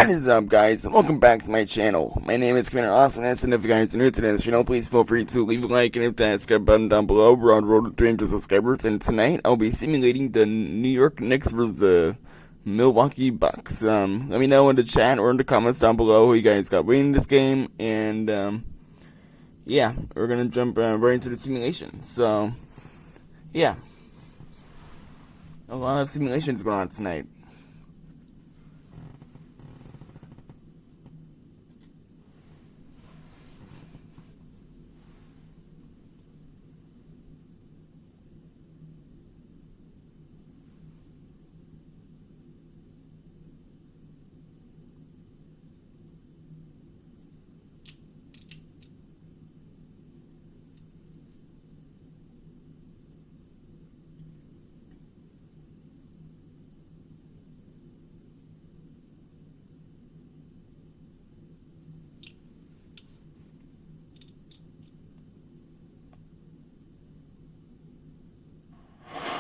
What is up, guys, and welcome back to my channel. My name is Commander Awesomeness, and if you guys are new to this channel, please feel free to leave a like and hit that subscribe button down below. We're on the road to 300 subscribers, and tonight I'll be simulating the New York Knicks versus the Milwaukee Bucks. Let me know in the chat or in the comments down below who you guys got winning this game, and yeah, we're gonna jump right into the simulation. So, yeah, a lot of simulations going on tonight.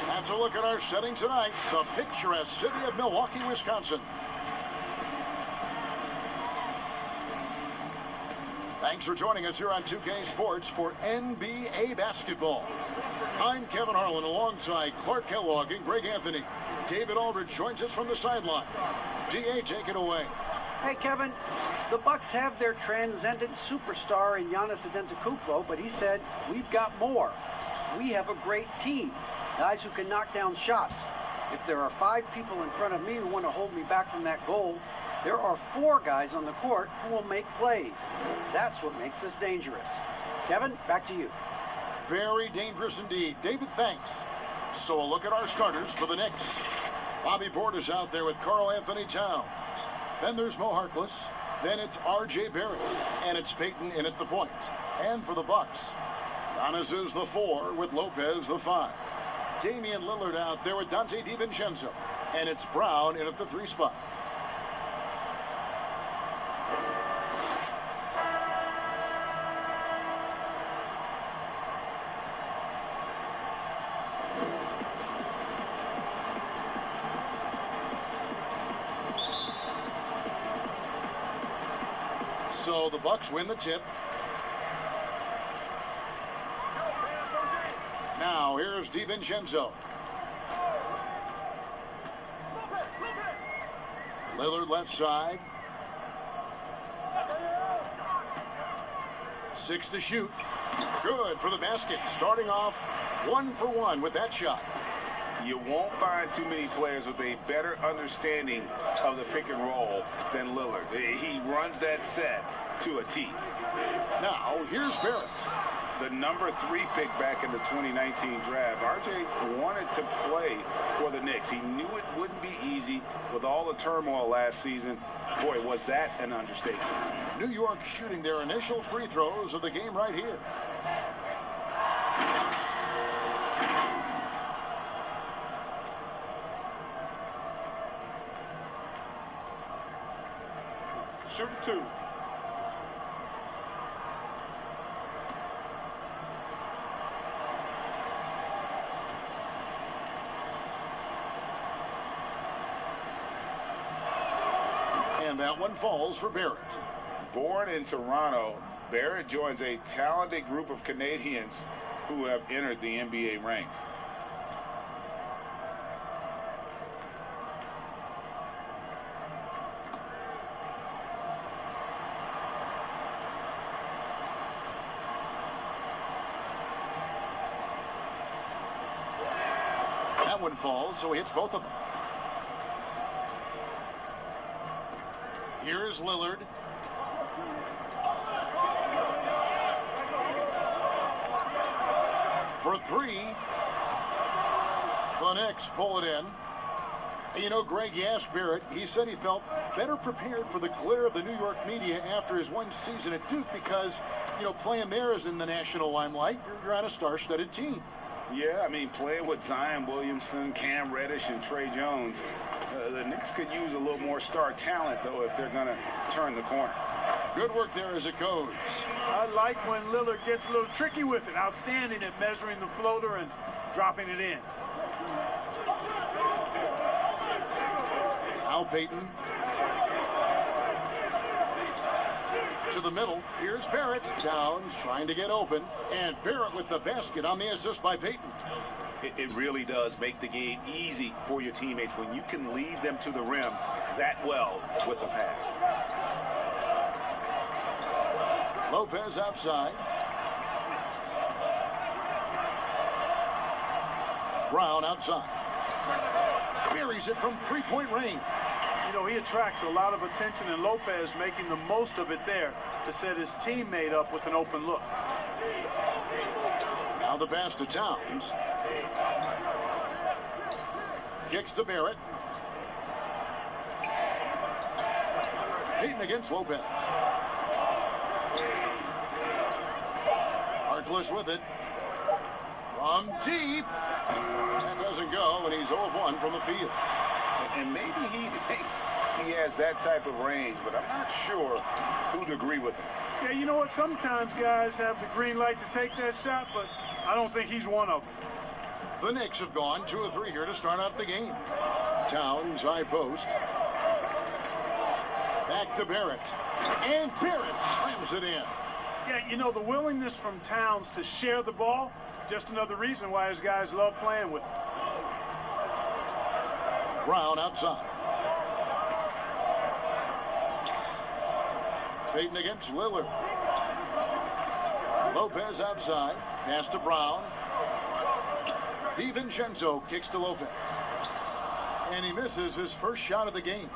That's a look at our setting tonight, the picturesque city of Milwaukee, Wisconsin. Thanks for joining us here on 2K Sports for NBA basketball. I'm Kevin Harlan alongside Clark Kellogg and Greg Anthony. David Aldridge joins us from the sideline. DA, take it away. Hey, Kevin, the Bucks have their transcendent superstar in Giannis Antetokounmpo, but he said, we've got more. We have a great team, guys who can knock down shots. If there are 5 people in front of me who want to hold me back from that goal, there are 4 guys on the court who will make plays. That's what makes us dangerous. Kevin, back to you. Very dangerous indeed. David, thanks. So a look at our starters for the Knicks. Bobby Portis out there with Karl Anthony Towns. Then there's Mo Harkless. Then it's R.J. Barrett. And it's Payton in at the point. And for the Bucks, Giannis is the 4 with Lopez the 5. Damian Lillard out there with Dante DiVincenzo. And it's Brown in at the 3 spot. So the Bucks win the tip. Now here's DiVincenzo. Lillard left side. 6 to shoot. Good for the basket. Starting off 1 for 1 with that shot. You won't find too many players with a better understanding of the pick and roll than Lillard. He runs that set to a T. Now, here's Barrett. The number 3 pick back in the 2019 draft, RJ wanted to play for the Knicks. He knew it wouldn't be easy with all the turmoil last season. Boy, was that an understatement. New York shooting their initial free throws of the game right here. Shoot 2. And that one falls for Barrett. Born in Toronto, Barrett joins a talented group of Canadians who have entered the NBA ranks. That one falls, so he hits both of them. Here's Lillard. For 3. The Knicks pull it in. And you know, Greg, you asked Barrett. He said he felt better prepared for the glare of the New York media after his one season at Duke because, you know, playing there is in the national limelight. You're on a star-studded team. Yeah, I mean, playing with Zion Williamson, Cam Reddish, and Trey Jones, the Knicks could use a little more star talent, though, if they're going to turn the corner. Good work there as it goes. I like when Lillard gets a little tricky with it. Outstanding at measuring the floater and dropping it in. Al Payton To the middle. Here's Barrett. Towns trying to get open. And Barrett with the basket on the assist by Payton. It really does make the game easy for your teammates when you can lead them to the rim that well with a pass. Lopez outside. Brown outside. Buries it from three-point range. You know, he attracts a lot of attention, and Lopez making the most of it there to set his teammate up with an open look. Now the pass to Towns. Kicks to Barrett. Payton against Lopez. Harkless with it. From deep. That doesn't go, and he's 0 of 1 from the field. And maybe he thinks he has that type of range, but I'm not sure who'd agree with him. Yeah, you know what? Sometimes guys have the green light to take that shot, but I don't think he's one of them. The Knicks have gone 2 of 3 here to start out the game. Towns, high post. Back to Barrett. And Barrett slams it in. Yeah, you know, the willingness from Towns to share the ball, just another reason why his guys love playing with him. Brown outside. Payton against Lillard. Lopez outside. Pass to Brown. DiVincenzo kicks to Lopez. And he misses his first shot of the game.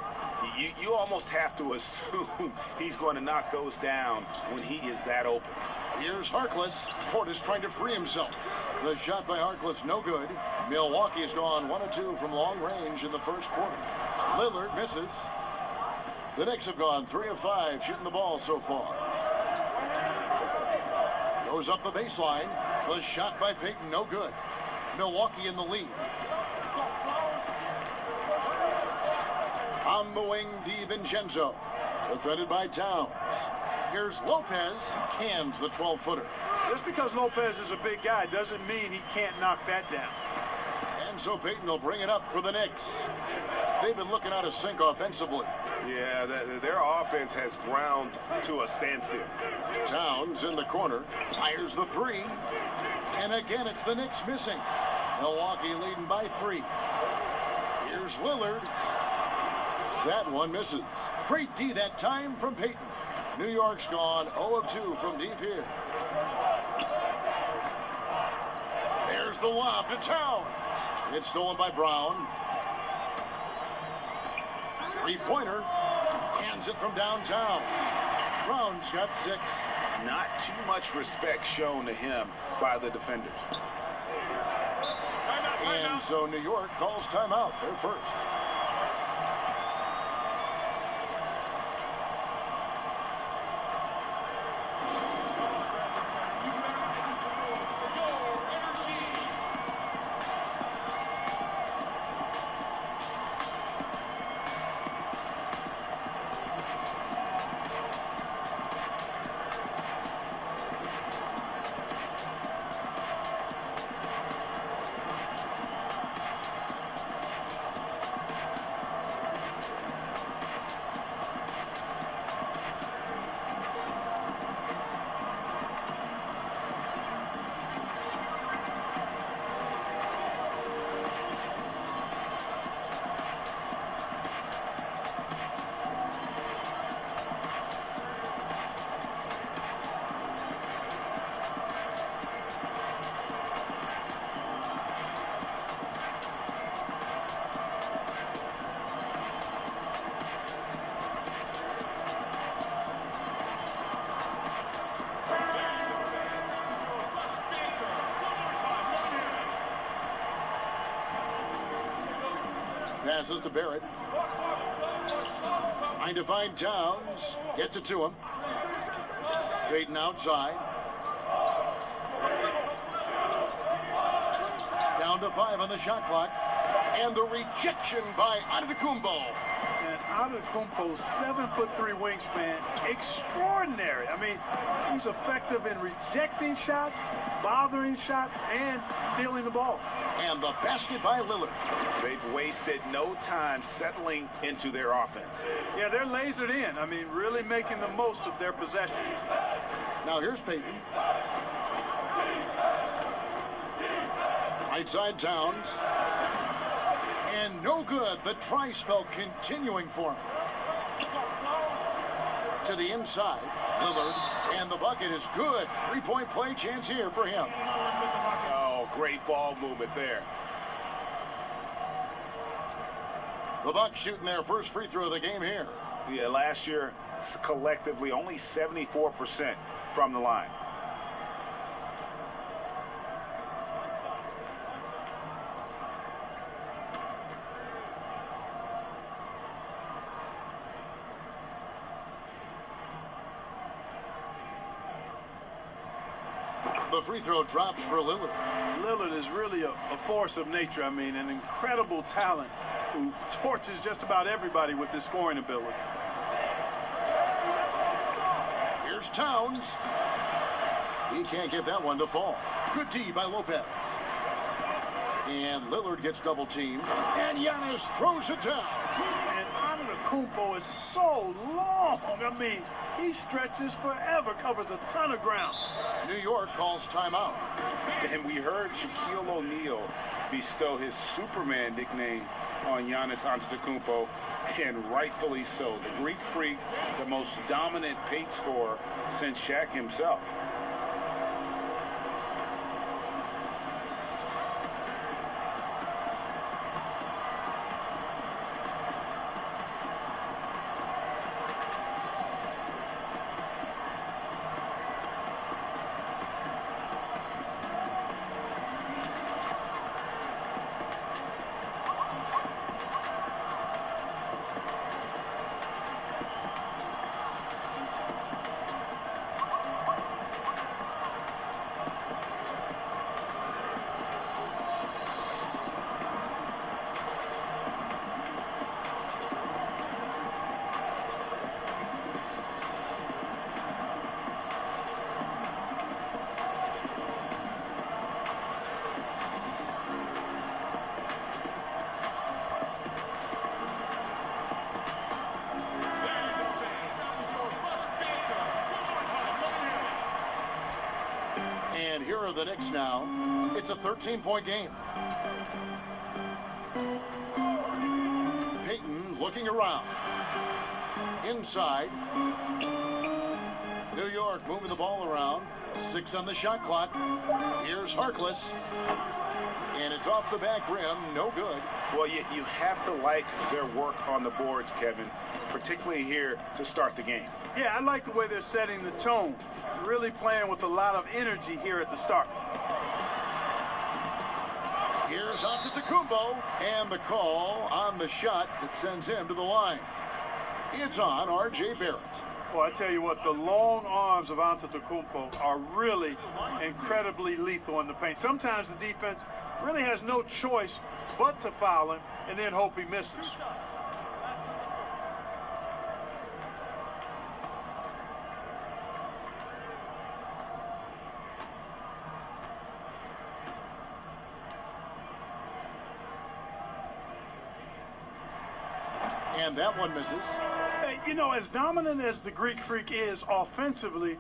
You almost have to assume he's going to knock those down when he is that open. Here's Harkless. Portis trying to free himself. The shot by Harkless, no good. Milwaukee's gone 1 of 2 from long range in the first quarter. Lillard misses. The Knicks have gone 3 of 5 shooting the ball so far. Goes up the baseline. The shot by Payton, no good. Milwaukee in the lead. On the wing, DiVincenzo. Defended by Towns. Here's Lopez. Cans the 12-footer. Just because Lopez is a big guy doesn't mean he can't knock that down. And so Payton will bring it up for the Knicks. They've been looking out of sync offensively. Yeah, their offense has ground to a standstill. Towns in the corner. Fires the 3. And again, it's the Knicks missing. Milwaukee leading by 3. Here's Lillard. That one misses. Great D that time from Payton. New York's gone 0 of 2 from deep here. There's the lob to Towns. It's stolen by Brown. Three-pointer. Hands it from downtown. Brown's got 6. Not too much respect shown to him by the defenders. And so New York calls timeout. They're first. Passes to Barrett. Trying to find Towns. Gets it to him. Payton outside. Down to 5 on the shot clock. And the rejection by Antetokounmpo. And Antetokounmpo's 7'3" wingspan, extraordinary. I mean, he's effective in rejecting shots, bothering shots, and stealing the ball. And the basket by Lillard. They've wasted no time settling into their offense. Yeah, they're lasered in. I mean, really making the most of their possessions. Now here's Payton. Right side Towns. And no good. The try spell continuing for him. To the inside, Lillard, and the bucket is good. Three-point play chance here for him. Oh, great ball movement there. The Bucks shooting their first free throw of the game here. Yeah, last year, collectively, only 74% from the line. The free throw drops for Lillard. Lillard is really a force of nature. I mean, an incredible talent who torches just about everybody with his scoring ability. Here's Towns. He can't get that one to fall. Good D by Lopez. And Lillard gets double teamed. And Giannis throws it down. And Antetokounmpo is so long. I mean, he stretches forever, covers a ton of ground. New York calls timeout. And we heard Shaquille O'Neal bestow his Superman nickname on Giannis Antetokounmpo, and rightfully so. The Greek Freak, the most dominant paint scorer since Shaq himself. And here are the Knicks now. It's a 13-point game. Payton looking around. Inside. New York moving the ball around. 6 on the shot clock. Here's Harkless. And it's off the back rim. No good. Well, you have to like their work on the boards, Kevin, particularly here to start the game. Yeah, I like the way they're setting the tone. Really playing with a lot of energy here at the start. Here's Antetokounmpo, and the call on the shot that sends him to the line. It's on R.J. Barrett. Well, I tell you what, the long arms of Antetokounmpo are really incredibly lethal in the paint. Sometimes the defense really has no choice but to foul him and then hope he misses. And that one misses. Hey, you know, as dominant as the Greek Freak is offensively,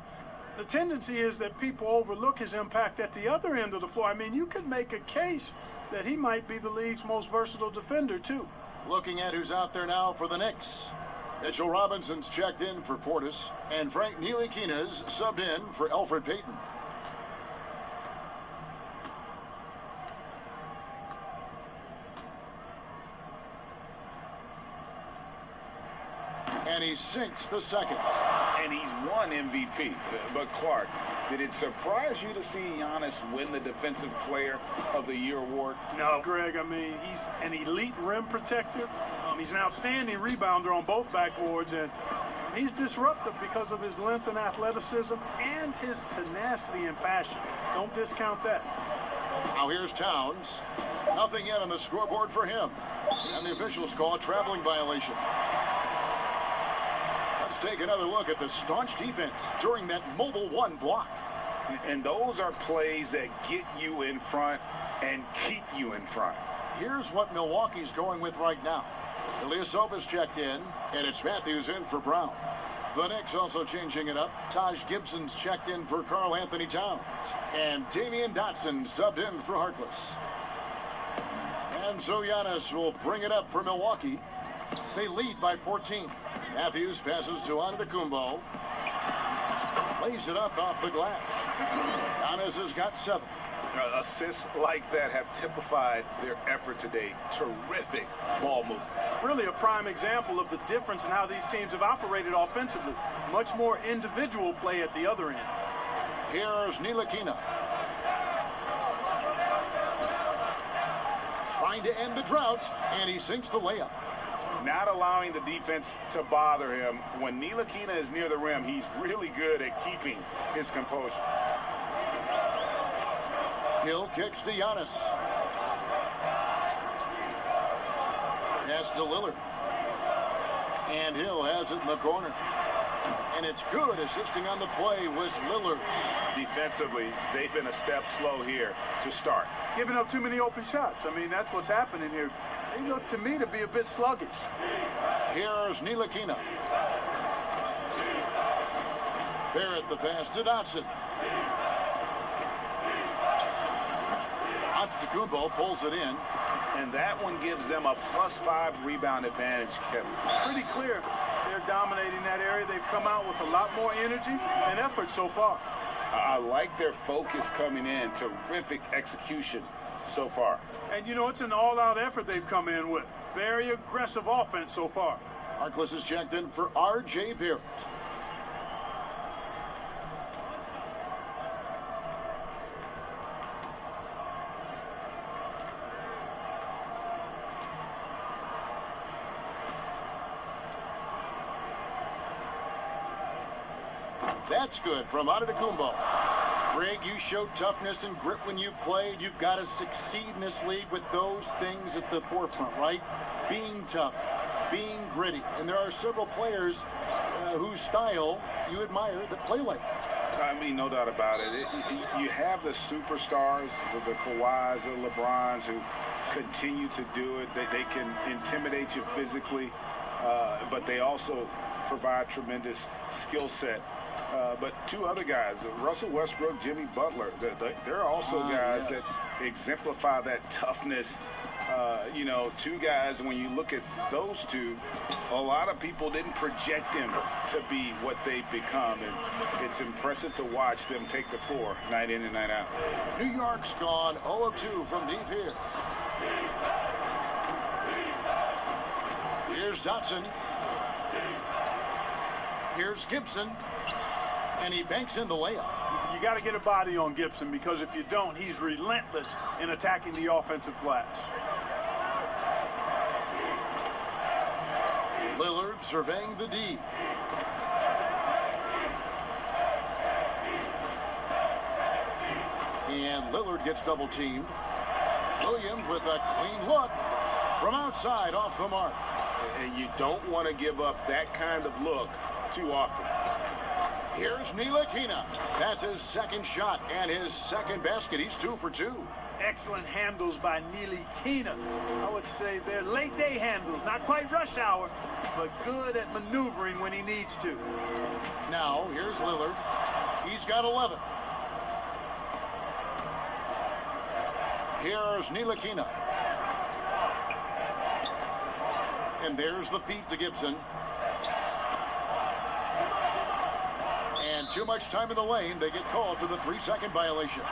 the tendency is that people overlook his impact at the other end of the floor. I mean, you could make a case that he might be the league's most versatile defender, too. Looking at who's out there now for the Knicks. Mitchell Robinson's checked in for Portis, and Frank Ntilikina's subbed in for Elfrid Payton. And he sinks the second. And he's won MVP. But Clark, did it surprise you to see Giannis win the Defensive Player of the Year award? No, Greg, I mean, he's an elite rim protector. He's an outstanding rebounder on both backboards, and he's disruptive because of his length and athleticism and his tenacity and passion. Don't discount that. Now here's Towns. Nothing yet on the scoreboard for him. And the officials call a traveling violation. Let's take another look at the staunch defense during that mobile one block. And those are plays that get you in front and keep you in front. Here's what Milwaukee's going with right now. Ilyasova's checked in, and it's Matthews in for Brown. The Knicks also changing it up. Taj Gibson's checked in for Karl Anthony Towns. And Damian Dotson subbed in for Harkless. And so Giannis will bring it up for Milwaukee. They lead by 14. Matthews passes to Antetokounmpo. Lays it up off the glass. Giannis has got 7. Assists like that have typified their effort today. Terrific ball movement. Really a prime example of the difference in how these teams have operated offensively. Much more individual play at the other end. Here's Ntilikina. Trying to end the drought, and he sinks the layup. Not allowing the defense to bother him. When Ntilikina is near the rim, he's really good at keeping his composure. Hill kicks to Giannis. Pass to Lillard. And Hill has it in the corner. And it's good. Assisting on the play was Lillard. Defensively, they've been a step slow here to start. Giving up too many open shots. I mean, that's what's happening here. They look to me to be a bit sluggish. Here's Ntilikina. Barrett the pass to Dotson. Antetokounmpo pulls it in. And that one gives them a +5 rebound advantage, Kevin. It's pretty clear they're dominating that area. They've come out with a lot more energy and effort so far. I like their focus coming in. Terrific execution so far. And, you know, it's an all-out effort they've come in with. Very aggressive offense so far. Harkless is checked in for R.J. Barrett. That's good from Antetokounmpo. Greg, you showed toughness and grit when you played. You've got to succeed in this league with those things at the forefront, right? Being tough, being gritty. And there are several players whose style you admire that play like that. I mean, no doubt about it. You have the superstars, the Kawhis, the LeBrons, who continue to do it. They can intimidate you physically, but they also provide tremendous skill set. But two other guys, Russell Westbrook, Jimmy Butler, they're also guys yes. that exemplify that toughness. You know, two guys, when you look at those two, a lot of people didn't project them to be what they've become. And it's impressive to watch them take the floor night in and night out. New York's gone 0 of 2 from deep here. Here's Dotson. Here's Gibson. And he banks in the layup. You got to get a body on Gibson, because if you don't, he's relentless in attacking the offensive glass. Lillard surveying the D. And Lillard gets double teamed. Williams with a clean look from outside off the mark. And you don't want to give up that kind of look too often. Here's Ntilikina. That's his second shot and his second basket. He's 2 for 2. Excellent handles by Ntilikina. I would say they're late day handles, not quite rush hour, but good at maneuvering when he needs to. Now, here's Lillard. He's got 11. Here's Ntilikina. And there's the feed to Gibson. And too much time in the lane. They get called for the 3-second violation.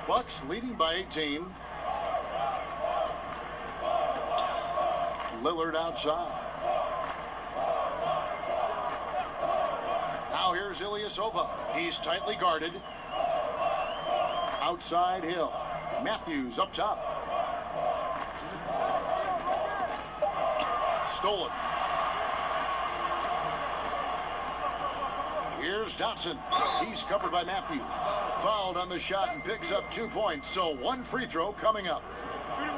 Bucks leading by 18. Lillard outside. Now here's Ilyasova. He's tightly guarded. Outside Hill. Matthews up top. Stolen. Here's Dotson. He's covered by Matthews. Fouled on the shot and picks up 2 points. So one free throw coming up.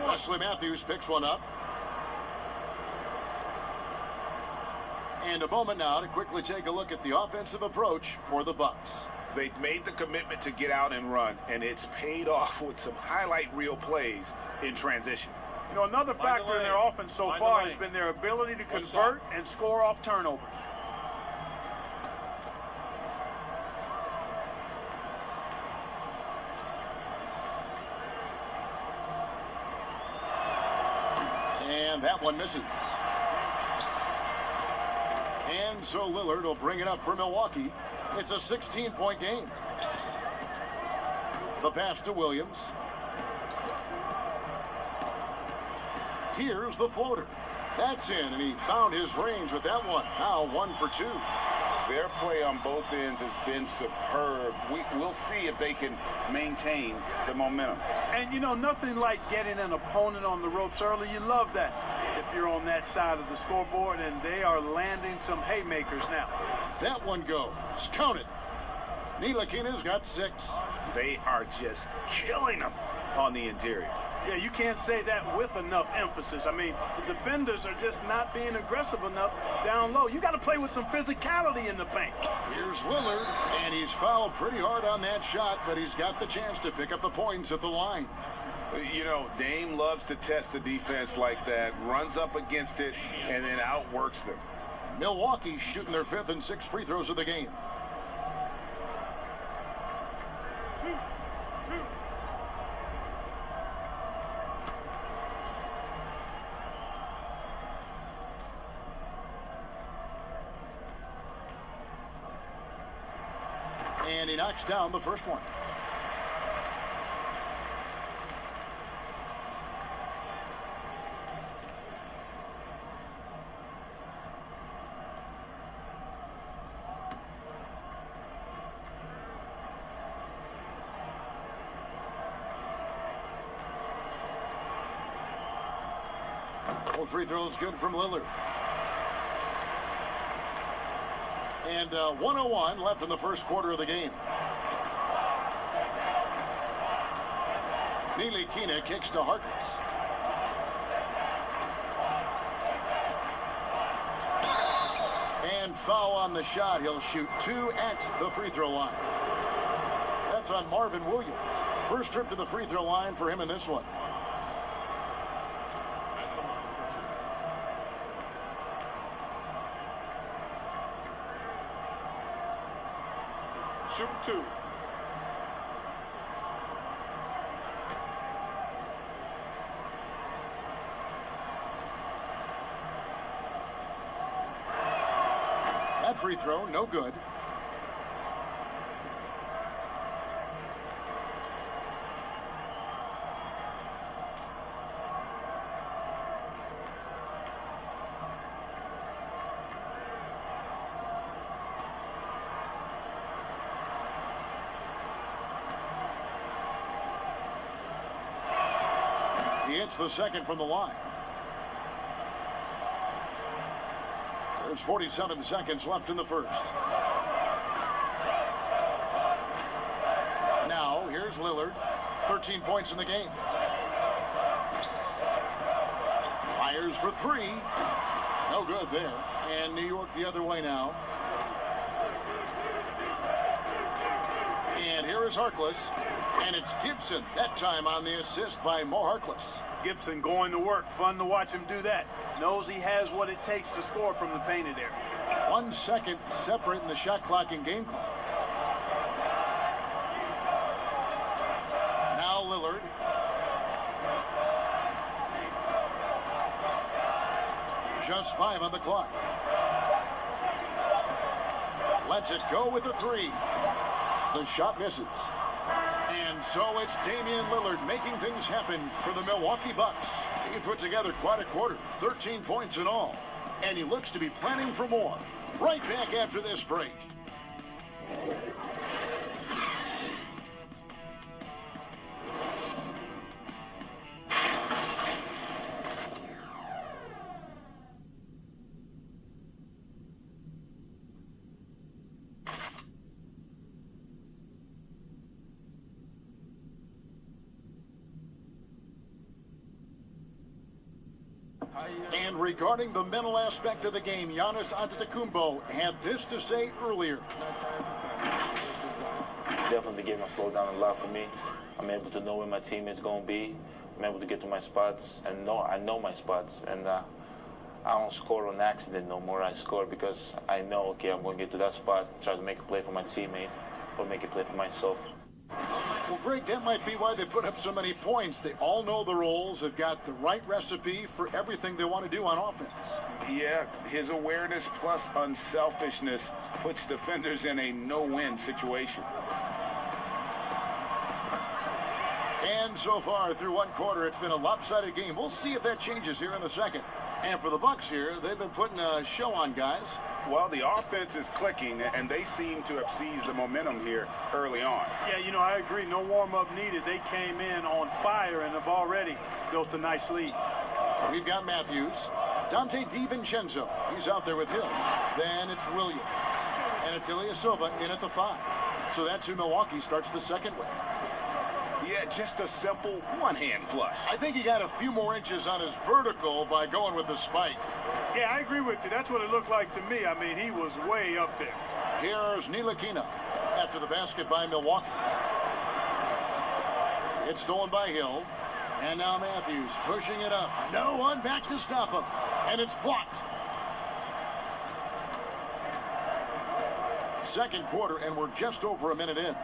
Wesley Matthews picks one up. And a moment now to quickly take a look at the offensive approach for the Bucks. They've made the commitment to get out and run, and it's paid off with some highlight reel plays in transition. You know, another factor in their offense so far has been their ability to convert and score off turnovers. And that one misses. And so Lillard will bring it up for Milwaukee. It's a 16-point game. The pass to Williams. Here's the floater. That's in, and he found his range with that one. Now 1 for 2. Their play on both ends has been superb. We'll see if they can maintain the momentum. And, you know, nothing like getting an opponent on the ropes early. You love that if you're on that side of the scoreboard, and they are landing some haymakers now. That one goes. Count it. Ntilikina's got 6. They are just killing them on the interior. Yeah, you can't say that with enough emphasis. I mean, the defenders are just not being aggressive enough down low. You got to play with some physicality in the paint. Here's Lillard, and he's fouled pretty hard on that shot, but he's got the chance to pick up the points at the line. You know, Dame loves to test the defense like that, runs up against it, and then outworks them. Milwaukee shooting their 5th and 6th free throws of the game. And he knocks down the first one. Both free throws good from Lillard. And 1:01 left in the first quarter of the game. Ntilikina kicks to Harkless. And foul on the shot. He'll shoot 2 at the free throw line. That's on Marvin Williams. First trip to the free throw line for him in this one. Shoot 2. That free throw, no good. He hits the second from the line. There's 47 seconds left in the first. Now, here's Lillard. 13 points in the game. Fires for 3. No good there. And New York the other way now. And here is Harkless. And it's Gibson, that time on the assist by Mo Harkless. Gibson going to work. Fun to watch him do that. Knows he has what it takes to score from the painted area. 1 second separating the shot clock and game clock. Now Lillard. Just 5 on the clock. Lets it go with a 3. The shot misses. And so it's Damian Lillard making things happen for the Milwaukee Bucks. He put together quite a quarter, 13 points in all. And he looks to be planning for more. Right back after this break. And regarding the mental aspect of the game, Giannis Antetokounmpo had this to say earlier. Definitely the game has slowed down a lot for me. I'm able to know where my teammates going to be. I'm able to get to my spots and I know my spots. And I don't score on accident no more. I score because I know, okay, I'm going to get to that spot, try to make a play for my teammate or make a play for myself. Well, Greg, that might be why they put up so many points. They all know the roles. They've got the right recipe for everything they want to do on offense. Yeah, his awareness plus unselfishness puts defenders in a no-win situation. And so far, through one quarter, it's been a lopsided game. We'll see if that changes here in the second. And for the Bucks here, they've been putting a show on, guys. Well, the offense is clicking, and they seem to have seized the momentum here early on. Yeah, you know, I agree. No warm-up needed. They came in on fire and have already built a nice lead. We've got Matthews. Dante DiVincenzo. He's out there with Hill. Then it's Williams. And it's Ilyasova in at the 5. So that's who Milwaukee starts the second with. Yeah, just a simple one-hand flush. I think he got a few more inches on his vertical by going with the spike. Yeah, I agree with you. That's what it looked like to me. I mean, he was way up there. Here's Ntilikina after the basket by Milwaukee. It's stolen by Hill. And now Matthews pushing it up. No one back to stop him. And it's blocked. Second quarter, and we're just over a minute in.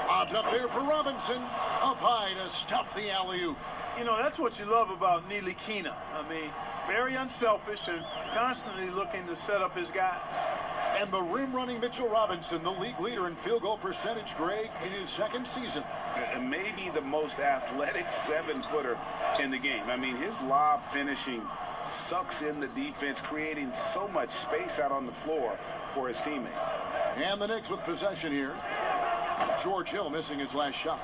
Lobbed up there for Robinson. Up high to stuff the alley-oop. You know, that's what you love about Ntilikina. I mean, very unselfish and constantly looking to set up his guy. And the rim-running Mitchell Robinson, the league leader in field goal percentage, Greg, in his second season. And maybe the most athletic 7-footer in the game. I mean, his lob finishing sucks in the defense, creating so much space out on the floor for his teammates. And the Knicks with possession here. George Hill missing his last shot.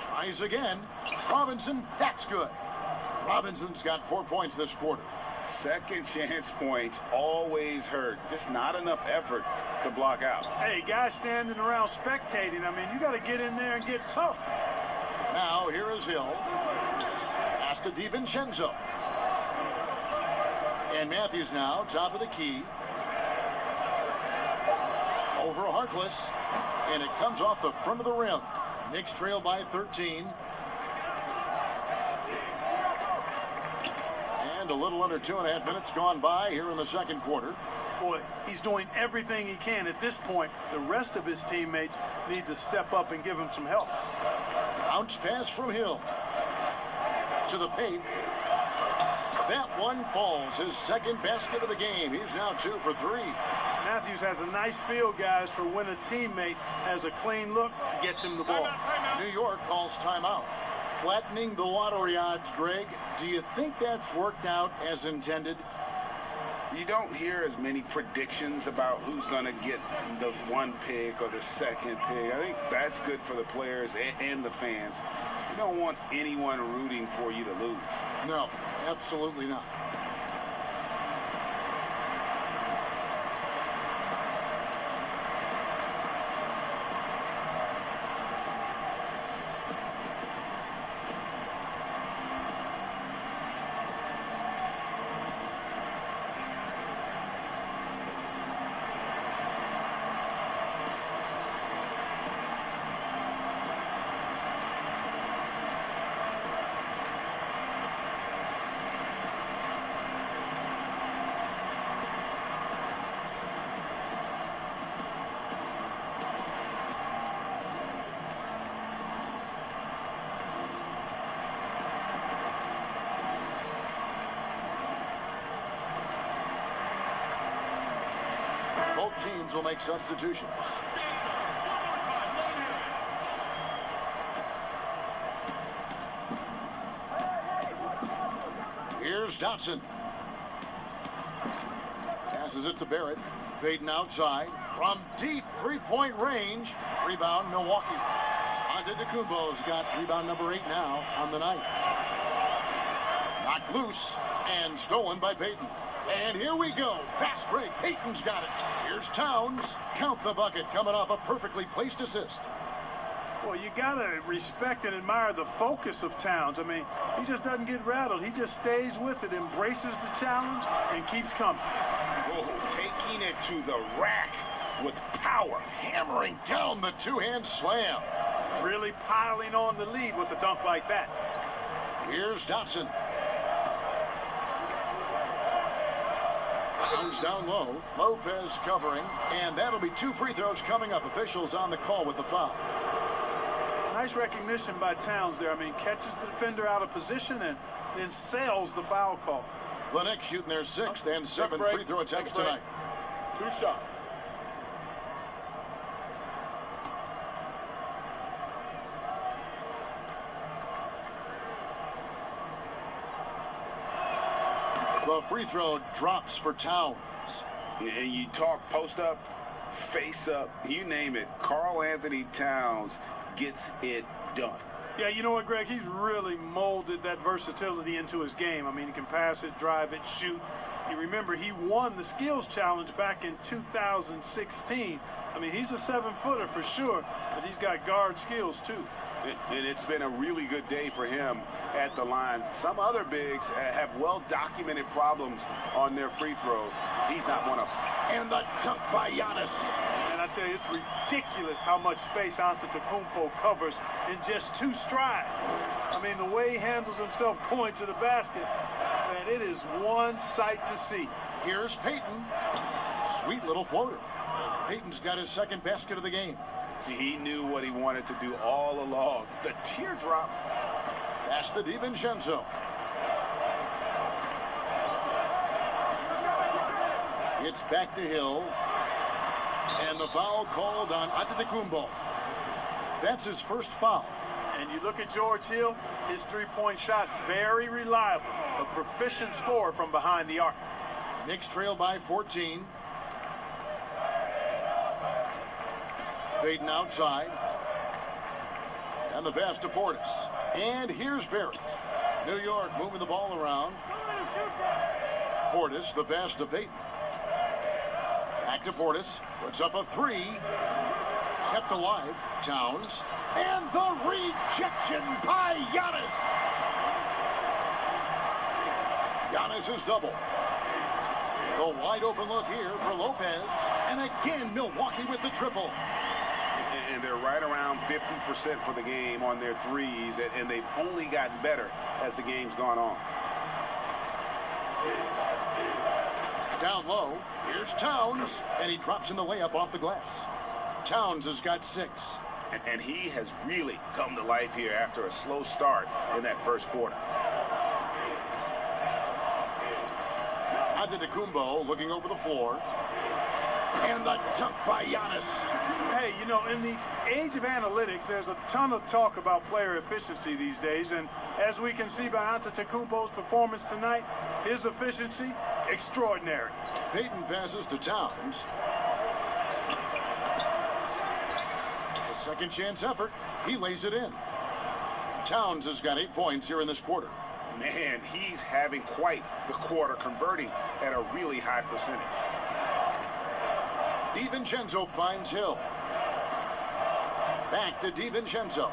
Tries again. Robinson, that's good. Robinson's got 4 points this quarter. Second chance points always hurt. Just not enough effort to block out. Hey, guys standing around spectating, I mean, you got to get in there and get tough. Now, here is Hill. Pass to DiVincenzo. And Matthews now, top of the key. Over Harkless. And it comes off the front of the rim. Knicks trail by 13. And a little under 2.5 minutes gone by here in the second quarter. Boy, he's doing everything he can. At this point, the rest of his teammates need to step up and give him some help. Bounce pass from Hill. To the paint. That one falls. His second basket of the game. He's now 2 for 3. Matthews has a nice feel, guys, for when a teammate has a clean look, gets him the ball. New York calls timeout. Flattening the lottery odds, Greg. Do you think that's worked out as intended? You don't hear as many predictions about who's going to get the 1 pick or the 2nd pick. I think that's good for the players and the fans. You don't want anyone rooting for you to lose. No, absolutely not. Both teams will make substitutions. Here's Dotson. Passes it to Barrett. Baden outside. From deep three-point range. Rebound, Milwaukee. Antetokounmpo's got rebound number 8 now on the night. Knocked loose and stolen by Payton. And here we go. Fast break. Payton's got it. Here's Towns. Count the bucket coming off a perfectly placed assist. Well, you got to respect and admire the focus of Towns. I mean, he just doesn't get rattled. He just stays with it, embraces the challenge, and keeps coming. Oh, taking it to the rack with power. Hammering down the two-hand slam. Really piling on the lead with a dunk like that. Here's Dotson. Towns down low. Lopez covering. And that'll be 2 free throws coming up. Officials on the call with the foul. Nice recognition by Towns there. I mean, catches the defender out of position and then sails the foul call. The Knicks shooting their 6th and 7th free throw attempts tonight. 2 shots. The free throw drops for Towns. And you talk post up, face up, you name it. Karl Anthony Towns gets it done. Yeah, you know what, Greg? He's really molded that versatility into his game. I mean, he can pass it, drive it, shoot. You remember, he won the skills challenge back in 2016. I mean, he's a 7-footer for sure, but he's got guard skills, too. And it's been a really good day for him at the line. Some other bigs have well-documented problems on their free throws. He's not one of them. And the dunk by Giannis. And I tell you, it's ridiculous how much space Antetokounmpo covers in just 2 strides. I mean, the way he handles himself going to the basket, man, it is one sight to see. Here's Payton. Sweet little floater. Payton's got his 2nd basket of the game. He knew what he wanted to do all along. The teardrop. Pass to DiVincenzo. It's back to Hill. And the foul called on Antetokounmpo. That's his first foul. And you look at George Hill, his 3-point shot, very reliable. A proficient scorer from behind the arc. Knicks trail by 14. Payton outside. And the pass to Portis. And here's Barrett. New York moving the ball around. Portis, the pass to Payton. Back to Portis. Puts up a 3. Kept alive. Towns. And the rejection by Giannis. Giannis is double. The wide open look here for Lopez. And again, Milwaukee with the triple. And they're right around 50% for the game on their threes, and they've only gotten better as the game's gone on. Down low, here's Towns, and he drops in the layup off the glass. Towns has got 6. And he has really come to life here after a slow start in that first quarter. Antetokounmpo looking over the floor. And the dunk by Giannis. Hey, you know, in the age of analytics, there's a ton of talk about player efficiency these days. And as we can see by Antetokounmpo's performance tonight, his efficiency, extraordinary. Payton passes to Towns. A second chance effort. He lays it in. Towns has got 8 points here in this quarter. Man, he's having quite the quarter, converting at a really high percentage. DiVincenzo finds Hill. Back to DiVincenzo.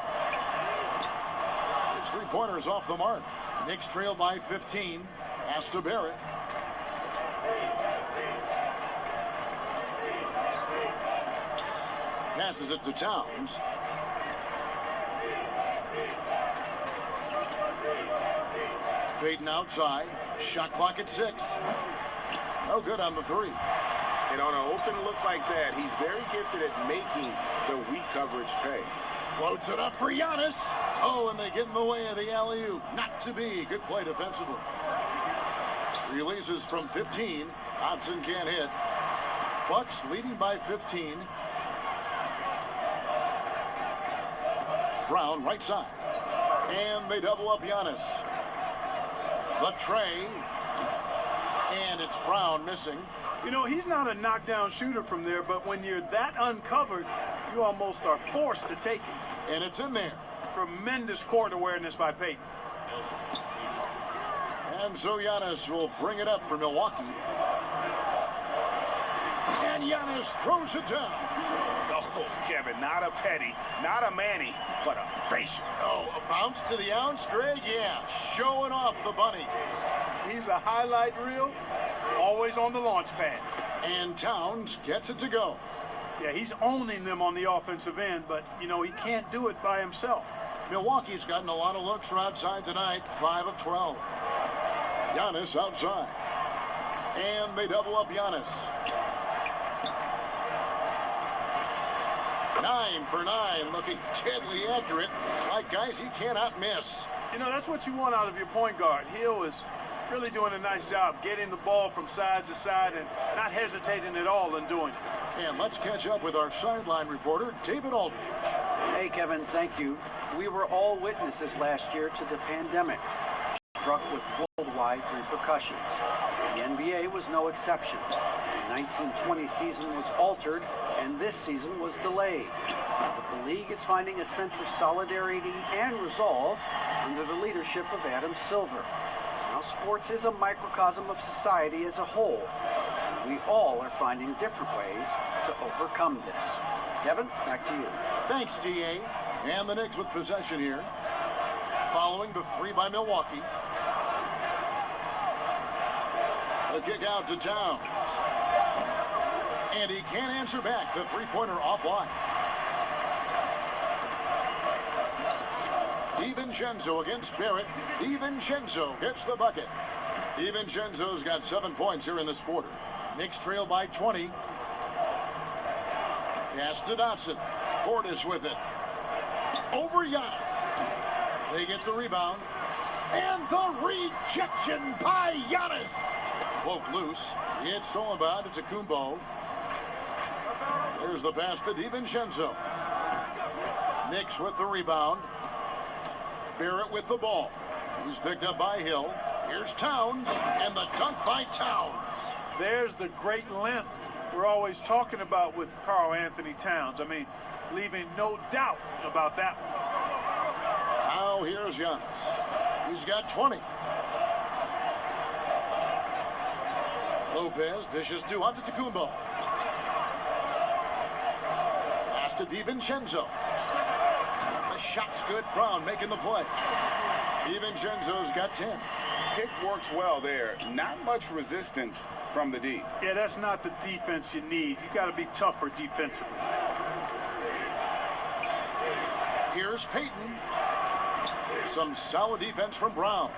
His 3-pointers off the mark. Knicks trail by 15. Pass to Barrett. Passes it to Towns. Payton outside. Shot clock at 6. No good on the 3. And on an open look like that, he's very gifted at making the weak coverage pay. Floats it up for Giannis. Oh, and they get in the way of the alley-oop. Not to be. Good play defensively. Releases from 15. Hodson can't hit. Bucks leading by 15. Brown right side. And they double up Giannis. The tray. And it's Brown missing. You know, he's not a knockdown shooter from there, but when you're that uncovered, you almost are forced to take it. And it's in there. Tremendous court awareness by Payton. And so Giannis will bring it up for Milwaukee. And Giannis throws it down. Oh, Kevin, not a petty, not a Manny, but a facial. Oh, a bounce to the ounce, Greg? Yeah, showing off the bunny. He's a highlight reel, always on the launch pad. And Towns gets it to go. Yeah, he's owning them on the offensive end, but, you know, he can't do it by himself. Milwaukee's gotten a lot of looks from outside tonight, 5 of 12. Giannis outside. And they double up Giannis. 9 for 9, looking deadly accurate, like guys he cannot miss. You know, that's what you want out of your point guard. Hill is really doing a nice job getting the ball from side to side and not hesitating at all in doing it. And let's catch up with our sideline reporter, David Aldridge. Hey, Kevin, thank you. We were all witnesses last year to the pandemic, struck with worldwide repercussions. The NBA was no exception. The 1920 season was altered, and this season was delayed. But the league is finding a sense of solidarity and resolve under the leadership of Adam Silver. Now, sports is a microcosm of society as a whole. We all are finding different ways to overcome this. Kevin, back to you. Thanks, DA. And the Knicks with possession here. Following the 3 by Milwaukee. The kick out to Towns. And he can't answer back. The three-pointer offline. DiVincenzo against Barrett. DiVincenzo gets the bucket. DiVincenzo's got 7 points here in this quarter. Knicks trail by 20. Pass to Dotson. Portis with it. Over Giannis. They get the rebound. And the rejection by Giannis. Cloak loose. It's stolen by Antetokounmpo. There's the pass to DiVincenzo. Knicks with the rebound. Barrett with the ball. He's picked up by Hill. Here's Towns, and the dunk by Towns. There's the great length we're always talking about with Karl Anthony Towns. I mean, leaving no doubt about that one. Now here's Giannis. He's got 20. Lopez dishes to Antetokounmpo. Pass to DiVincenzo. The shot's good. Brown making the play. DiVincenzo's got 10. Pick works well there. Not much resistance from the D. Yeah, that's not the defense you need. You got to be tougher defensively. Here's Payton. Some solid defense from Brown.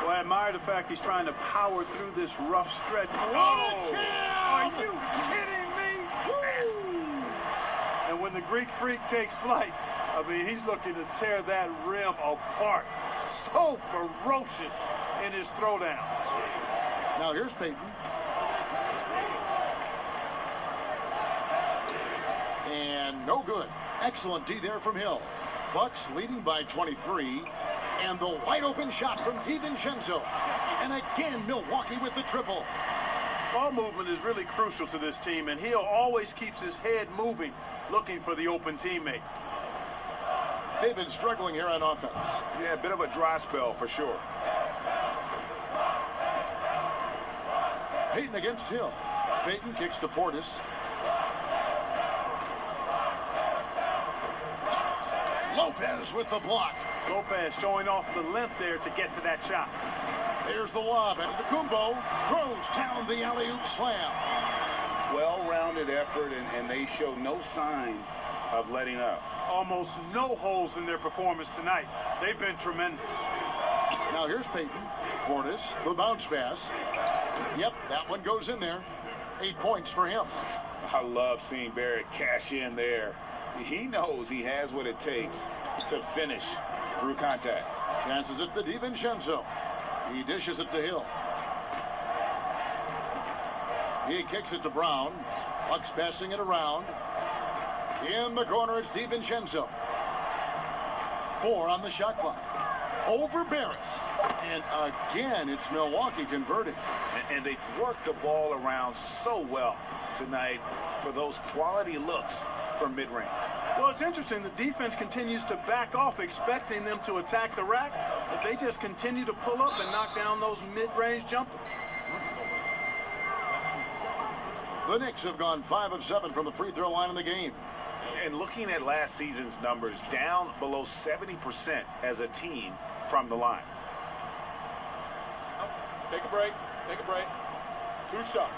Well, I admire the fact he's trying to power through this rough stretch. Oh! Are you kidding me? Woo! And when the Greek Freak takes flight, I mean, he's looking to tear that rim apart. So ferocious in his throwdown. Now here's Payton. And no good. Excellent D there from Hill. Bucks leading by 23. And the wide open shot from DiVincenzo. And again, Milwaukee with the triple. Ball movement is really crucial to this team, and Hill always keeps his head moving, looking for the open teammate. They've been struggling here on offense. Yeah, a bit of a dry spell for sure. Payton against Hill. Payton kicks to Portis. Lopez with the block. Lopez showing off the length there to get to that shot. There's the lob, and Antetokounmpo throws down the alley-oop slam. Well-rounded effort, and they show no signs of letting up. Almost no holes in their performance tonight. They've been tremendous. Now here's Payton. Portis, the bounce pass. Yep, that one goes in there. 8 points for him. I love seeing Barrett cash in there. He knows he has what it takes to finish through contact. Passes it to DiVincenzo. He dishes it to Hill. He kicks it to Brown. Bucks passing it around. In the corner, it's DiVincenzo. 4 on the shot clock. Over Barrett. And again, it's Milwaukee converting. And they've worked the ball around so well tonight for those quality looks from mid-range. Well, it's interesting. The defense continues to back off, expecting them to attack the rack, but they just continue to pull up and knock down those mid-range jumpers. The Knicks have gone 5 of 7 from the free throw line in the game. And looking at last season's numbers, down below 70% as a team from the line. Take a break. Take a break. 2 shots.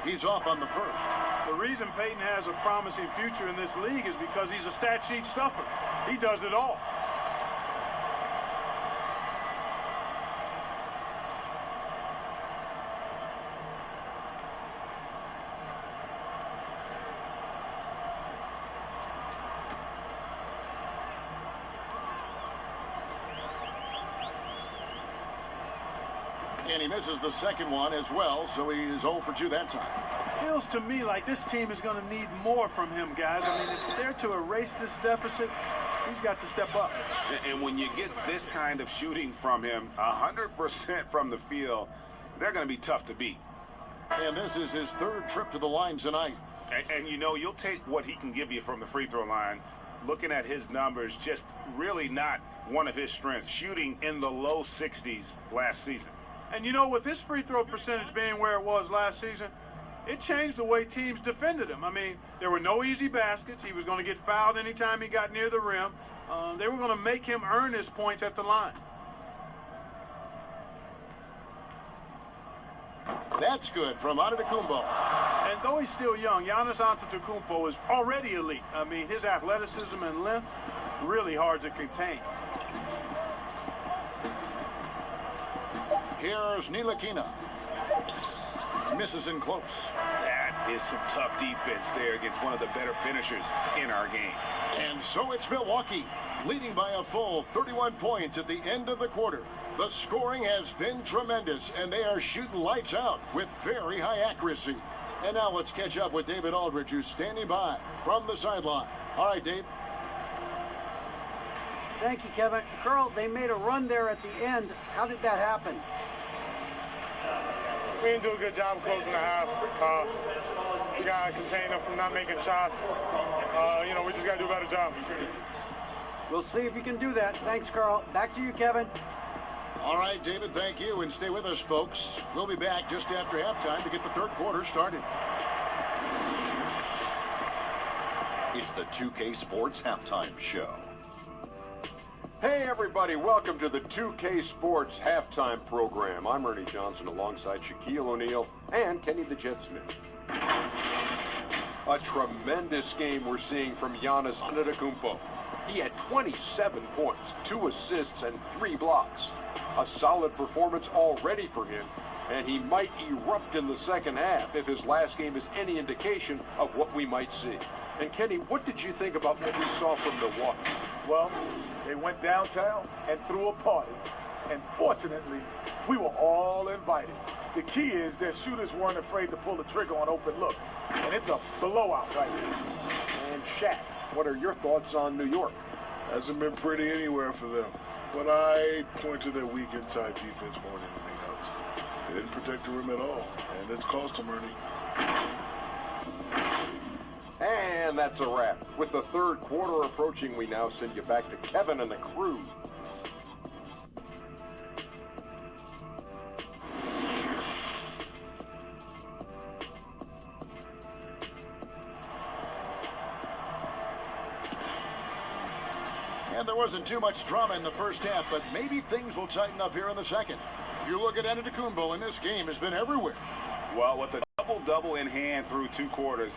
He's off on the first. The reason Peyton has a promising future in this league is because he's a stat sheet stuffer. He does it all. And he misses the second one as well, so he is 0 for 2 that time. Feels to me like this team is going to need more from him, guys. I mean, if they're to erase this deficit, he's got to step up. And when you get this kind of shooting from him, 100% from the field, they're going to be tough to beat. And this is his 3rd trip to the line tonight. And you know, you'll take what he can give you from the free throw line. Looking at his numbers, just really not one of his strengths. Shooting in the low 60s last season. And you know, with his free throw percentage being where it was last season, it changed the way teams defended him. I mean, there were no easy baskets. He was going to get fouled anytime he got near the rim. They were going to make him earn his points at the line. That's good from Antetokounmpo. And though he's still young, Giannis Antetokounmpo is already elite. I mean, his athleticism and length, really hard to contain. Here's Ntilikina. Misses in close. That is some tough defense there against one of the better finishers in our game. And so it's Milwaukee, leading by a full 31 points at the end of the quarter. The scoring has been tremendous, and they are shooting lights out with very high accuracy. And now let's catch up with David Aldridge, who's standing by from the sideline. All right, Dave. Thank you, Kevin. Carl, they made a run there at the end. How did that happen? We didn't do a good job closing the half. We got to contain them from not making shots. We just got to do a better job. We'll see if you can do that. Thanks, Carl. Back to you, Kevin. All right, David, thank you. And stay with us, folks. We'll be back just after halftime to get the 3rd quarter started. It's the 2K Sports Halftime Show. Hey everybody, welcome to the 2K Sports Halftime Program. I'm Ernie Johnson alongside Shaquille O'Neal and Kenny the Jet Smith. A tremendous game we're seeing from Giannis Antetokounmpo. He had 27 points, 2 assists, and 3 blocks. A solid performance already for him, and he might erupt in the second half if his last game is any indication of what we might see. And Kenny, what did you think about what we saw from Milwaukee? Well, they went downtown and threw a party. And fortunately, we were all invited. The key is their shooters weren't afraid to pull the trigger on open looks. And it's a blowout right here. And Shaq, what are your thoughts on New York? Hasn't been pretty anywhere for them. But I point to their weak inside defense more than anything else. They didn't protect the rim at all. And it's cost them, Ernie. And that's a wrap. With the 3rd quarter approaching, we now send you back to Kevin and the crew. And there wasn't too much drama in the first half, but maybe things will tighten up here in the second. You look at Antetokounmpo, and this game has been everywhere. Well, with a double-double in hand through 2 quarters,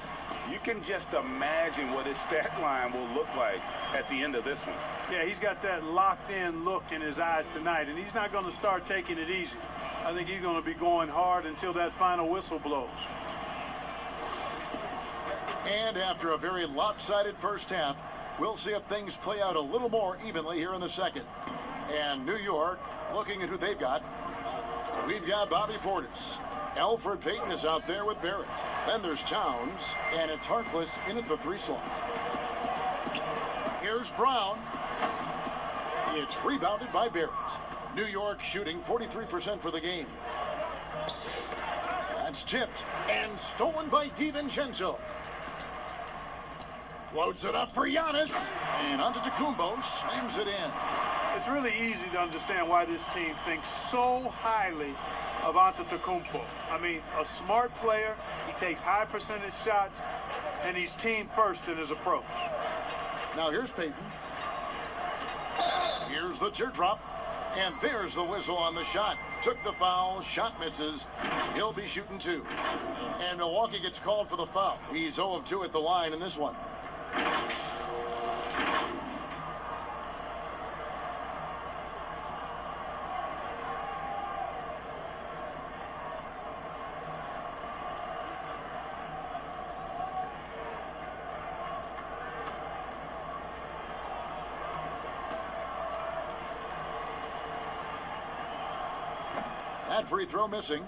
you can just imagine what his stat line will look like at the end of this one. Yeah, he's got that locked-in look in his eyes tonight, and he's not going to start taking it easy. I think he's going to be going hard until that final whistle blows. And after a very lopsided first half, we'll see if things play out a little more evenly here in the second. And New York, looking at who they've got, we've got Bobby Portis. Elfrid Payton is out there with Barrett. Then there's Towns, and it's Harkless in at the 3 slot. Here's Brown. It's rebounded by Barrett. New York shooting 43% for the game. That's tipped and stolen by DiVincenzo. Floats it up for Giannis. And Antetokounmpo slams it in. It's really easy to understand why this team thinks so highly of Antetokounmpo. I mean, a smart player, he takes high percentage shots, and he's team first in his approach. Now here's Payton. Here's the teardrop. And there's the whistle on the shot. Took the foul, shot misses. He'll be shooting 2. And Milwaukee gets called for the foul. He's 0 of 2 at the line in this one. That free throw missing.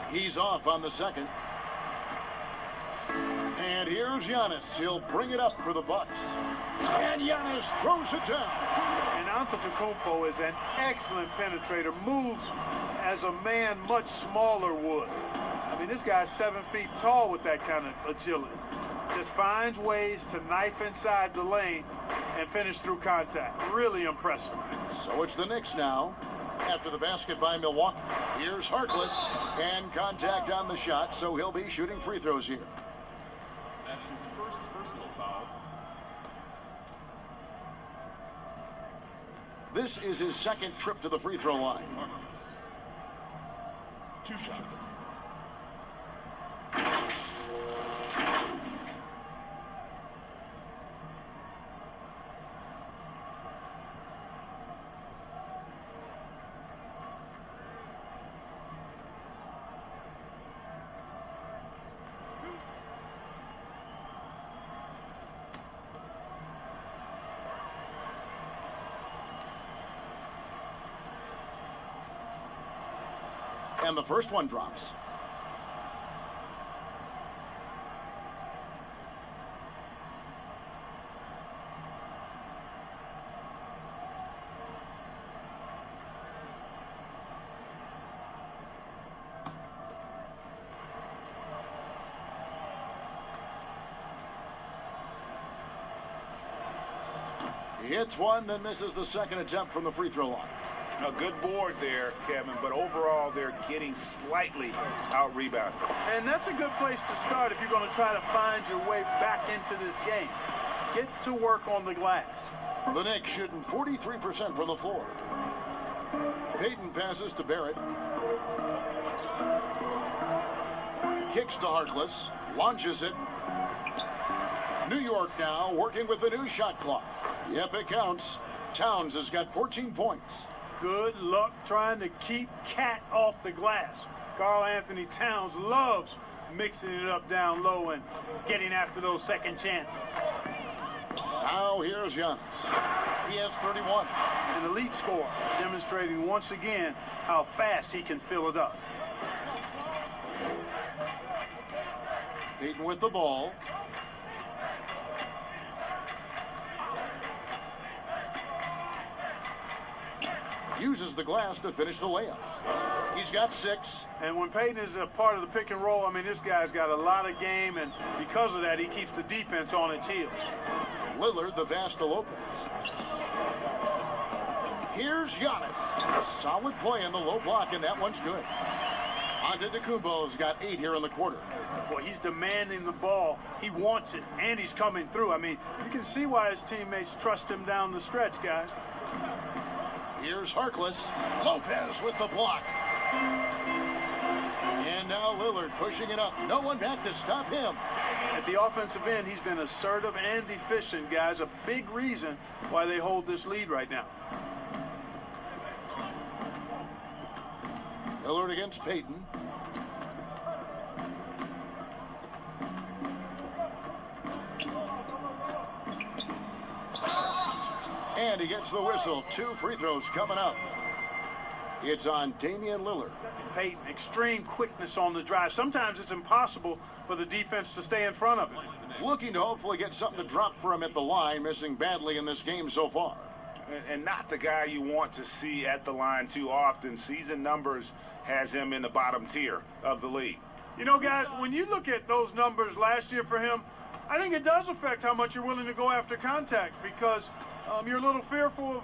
He's off on the second. And here's Giannis. He'll bring it up for the Bucks. And Giannis throws it down. And Antetokounmpo is an excellent penetrator. Moves as a man much smaller would. I mean, this guy's 7 feet tall with that kind of agility. Just finds ways to knife inside the lane and finish through contact. Really impressive. So it's the Knicks now. After the basket by Milwaukee. Here's Harkless. And contact on the shot, so he'll be shooting free throws here. That's his first personal foul. This is his second trip to the free throw line. 2 shots. And the first one drops. He hits one, then misses the second attempt from the free throw line. A good board there, Kevin, but overall they're getting slightly out-rebounded. And that's a good place to start if you're going to try to find your way back into this game. Get to work on the glass. The Knicks shooting 43% from the floor. Payton passes to Barrett. Kicks to Harkless. Launches it. New York now working with the new shot clock. Yep, it counts. Towns has got 14 points. Good luck trying to keep Cat off the glass. Karl Anthony Towns loves mixing it up down low and getting after those second chances. Now here's Giannis. He has 31. An elite scorer, demonstrating once again how fast he can fill it up. Payton with the ball. Uses the glass to finish the layup. He's got 6. And when Payton is a part of the pick and roll, I mean, this guy's got a lot of game, and because of that, he keeps the defense on its heels. Lillard, the pass to Lopez. Here's Giannis. Solid play in the low block, and that one's good. Antetokounmpo's got 8 here in the quarter. Boy, he's demanding the ball. He wants it, and he's coming through. I mean, you can see why his teammates trust him down the stretch, guys. Here's Harkless. Lopez with the block. And now Lillard pushing it up. No one back to stop him. At the offensive end, he's been assertive and efficient, guys. A big reason why they hold this lead right now. Lillard against Payton. And he gets the whistle. 2 free throws coming up. It's on Damian Lillard. Peyton, extreme quickness on the drive. Sometimes it's impossible for the defense to stay in front of him. Looking to hopefully get something to drop for him at the line, missing badly in this game so far. And not the guy you want to see at the line too often. Season numbers has him in the bottom tier of the league. You know, guys, when you look at those numbers last year for him, I think it does affect how much you're willing to go after contact because you're a little fearful of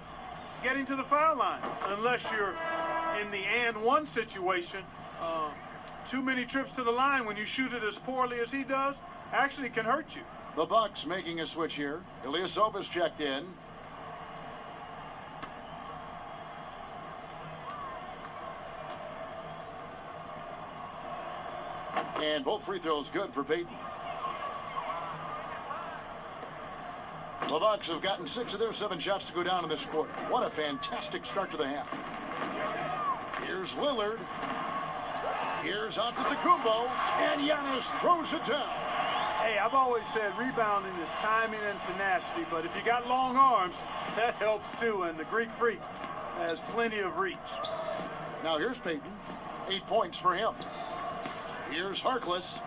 getting to the foul line unless you're in the and one situation. Too many trips to the line when you shoot it as poorly as he does actually can hurt you. The Bucks making a switch here. Ilyasova's checked in. And both free throws good for Peyton. The Bucks have gotten 6 of their 7 shots to go down in this quarter. What a fantastic start to the half. Here's Lillard. Here's Antetokounmpo. And Giannis throws it down. Hey, I've always said rebounding is timing and tenacity, but if you got long arms, that helps too, and the Greek Freak has plenty of reach. Now here's Peyton. 8 points for him. Here's Harkless.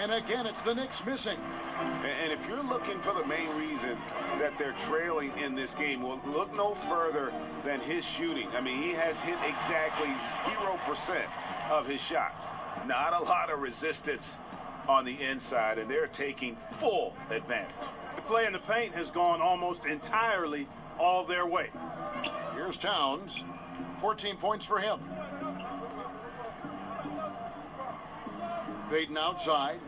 And again, it's the Knicks missing. And if you're looking for the main reason that they're trailing in this game, well, look no further than his shooting. I mean, he has hit exactly 0% of his shots. Not a lot of resistance on the inside, and they're taking full advantage. The play in the paint has gone almost entirely all their way. Here's Towns. 14 points for him. Peyton outside.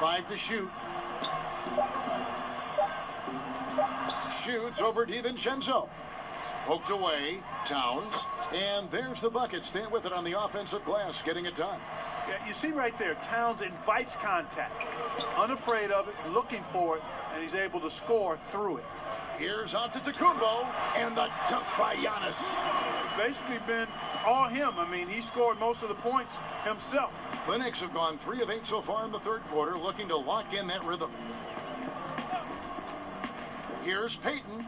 5 to shoot. Shoots over DiVincenzo. Poked away. Towns. And there's the bucket. Stand with it on the offensive glass, getting it done. Yeah, you see right there, Towns invites contact. Unafraid of it, looking for it, and he's able to score through it. Here's Antetokounmpo, and the dunk by Giannis. It's basically been all him. I mean, he scored most of the points himself. The Knicks have gone 3 of 8 so far in the third quarter, looking to lock in that rhythm. Here's Peyton.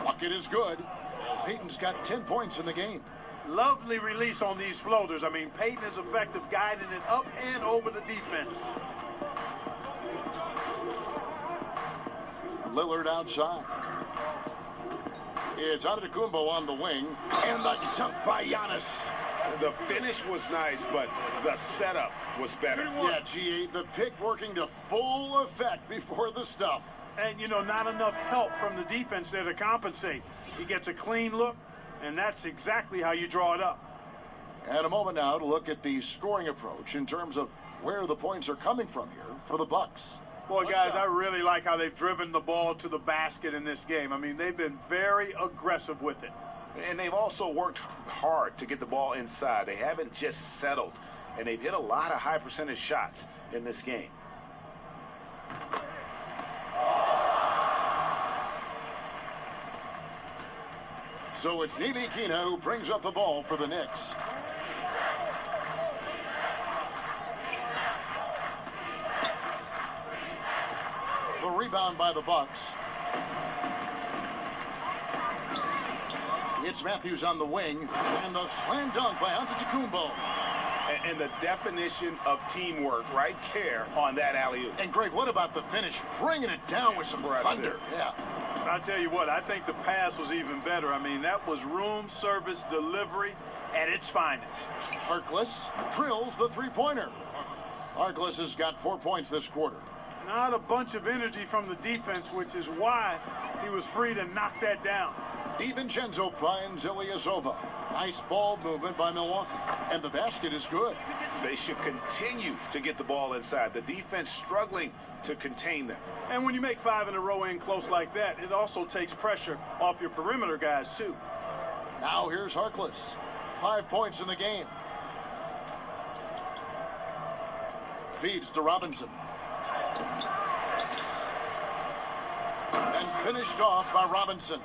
Bucket is good. Peyton's got 10 points in the game. Lovely release on these floaters. I mean, Peyton is effective guiding it up and over the defense. Lillard outside. It's Antetokounmpo on the wing, and the dunk by Giannis. The finish was nice, but the setup was better. Yeah, G8, the pick working to full effect before the stuff. And, you know, not enough help from the defense there to compensate. He gets a clean look, and that's exactly how you draw it up. And a moment now to look at the scoring approach in terms of where the points are coming from here for the Bucks. Boy, guys, I really like how they've driven the ball to the basket in this game. I mean, they've been very aggressive with it. And they've also worked hard to get the ball inside. They haven't just settled. And they've hit a lot of high percentage shots in this game. So it's Ntilikina who brings up the ball for the Knicks. The rebound by the Bucks. It's Matthews on the wing, and the slam dunk by Antetokounmpo. And the definition of teamwork right there on that alley-oop. And Greg, what about the finish? Bringing it down with some thunder. Yeah. I'll tell you what, I think the pass was even better. I mean, that was room service delivery at its finest. Harkless drills the three-pointer. Harkless has got 4 points this quarter. Not a bunch of energy from the defense, which is why he was free to knock that down. DiVincenzo finds Ilyasova. Nice ball movement by Milwaukee. And the basket is good. They should continue to get the ball inside. The defense struggling to contain them. And when you make 5 in a row in close like that, it also takes pressure off your perimeter guys, too. Now here's Harkless. 5 points in the game. Feeds to Robinson. And finished off by Robinson.